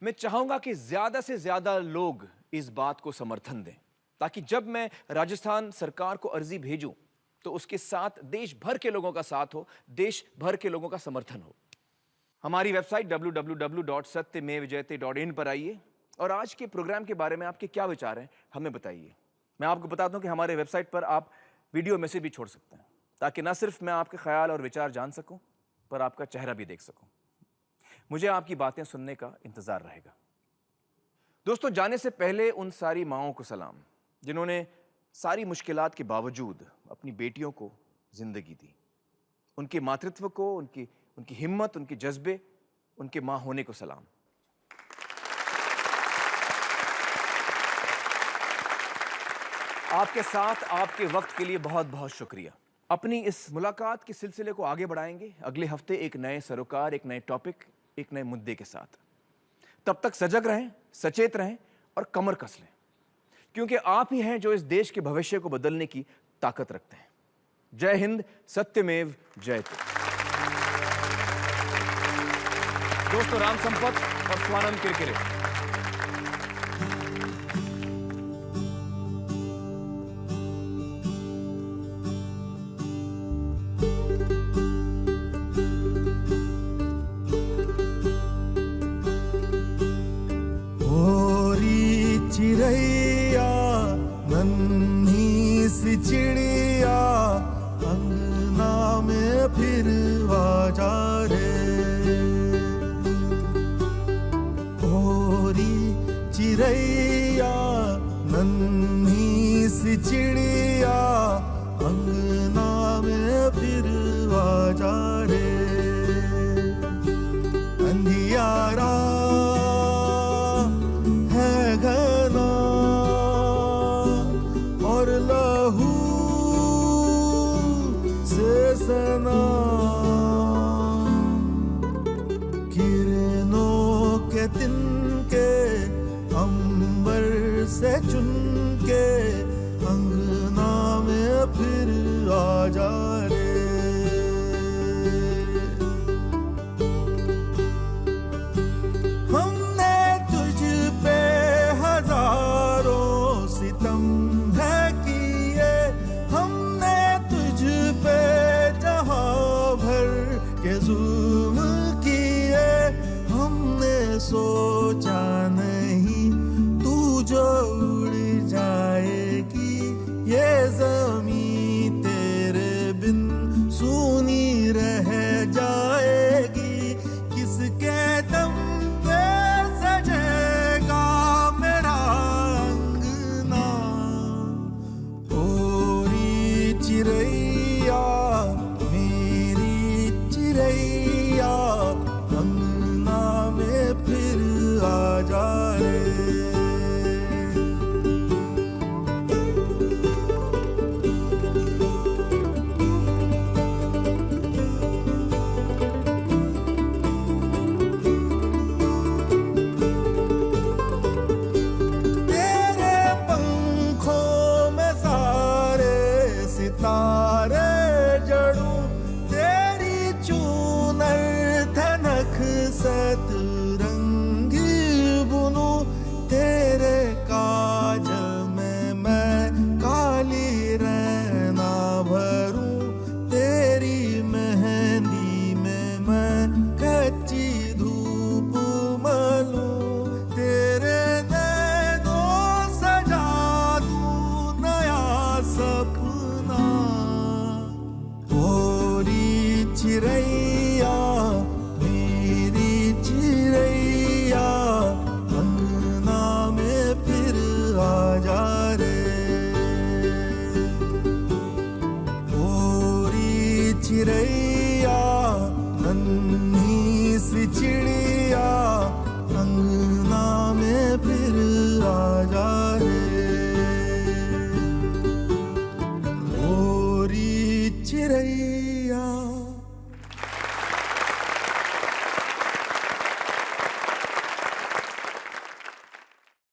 मैं चाहूंगा कि ज्यादा से ज्यादा लोग इस बात को समर्थन दें, ताकि जब मैं राजस्थान सरकार को अर्जी भेजूं तो उसके साथ देश भर के लोगों का साथ हो, देश भर के लोगों का समर्थन हो। हमारी वेबसाइट www.satyamevjayate.in पर आइए और आज के प्रोग्राम के बारे में आपके क्या विचार हैं हमें बताइए। मैं आपको बताता हूं कि हमारे वेबसाइट पर आप वीडियो मैसेज भी छोड़ सकते हैं, ताकि ना सिर्फ मैं आपके ख्याल और विचार जान सकूं, पर आपका चेहरा भी देख सकूं। मुझे आपकी बातें सुनने का इंतजार रहेगा। दोस्तों, जाने से पहले उन सारी माओं को सलाम जिन्होंने सारी मुश्किलात के बावजूद अपनी बेटियों को जिंदगी दी, उनके मातृत्व को, उनकी हिम्मत, उनके जज्बे, उनके मां होने को सलाम। आपके साथ आपके वक्त के लिए बहुत बहुत शुक्रिया। अपनी इस मुलाकात के सिलसिले को आगे बढ़ाएंगे अगले हफ्ते एक नए सरोकार, एक नए टॉपिक, एक नए मुद्दे के साथ। तब तक सजग रहें, सचेत रहें और कमर कस लें, क्योंकि आप ही हैं जो इस देश के भविष्य को बदलने की ताकत रखते हैं। जय हिंद, सत्यमेव जयते। दोस्तों, राम संपत और स्वानंद किरकिरे। चिड़ैया नन्ही सी चिड़िया अंगना में फिर आजा रे, होरी चिड़ैया नन्ही सी चिड़िया अंगना में फिर आजा रे, अंधियारा है घना और लहू से सना, किरणों के तिनके अंबर से चुनके अंगना में फिर आजा रे, हमने तुझ पे हजारों सितम है किए, हमने तुझ पे जहां भर के जुल्म किए, हमने सोचा नहीं तू जो उड़ जाएगी, ये ज़मीं तेरे बिन सूनी रह जाएगी, किसके दम पे सजेगा मेरा अंगना, ओरी चिड़ैया मेरी चिड़ैया अंगना में फिर आजा रे, तेरे पंखों में सारे सितारे जड़ूं, तेरी चूनर धनक सतरंगी बुनूं, तेरे काजल में मैं काली रहना भरूं, तेरी मेहंदी में मैं कच्ची धूप मलूं, तेरे नैनों सजा दूं नया सपना, ओरी चिड़ैया मेरी चिड़ैया अंगना में फिर आजा रे, ओरी चिड़ैया नन्ही सी चिड़िया अंगना में फिर आजा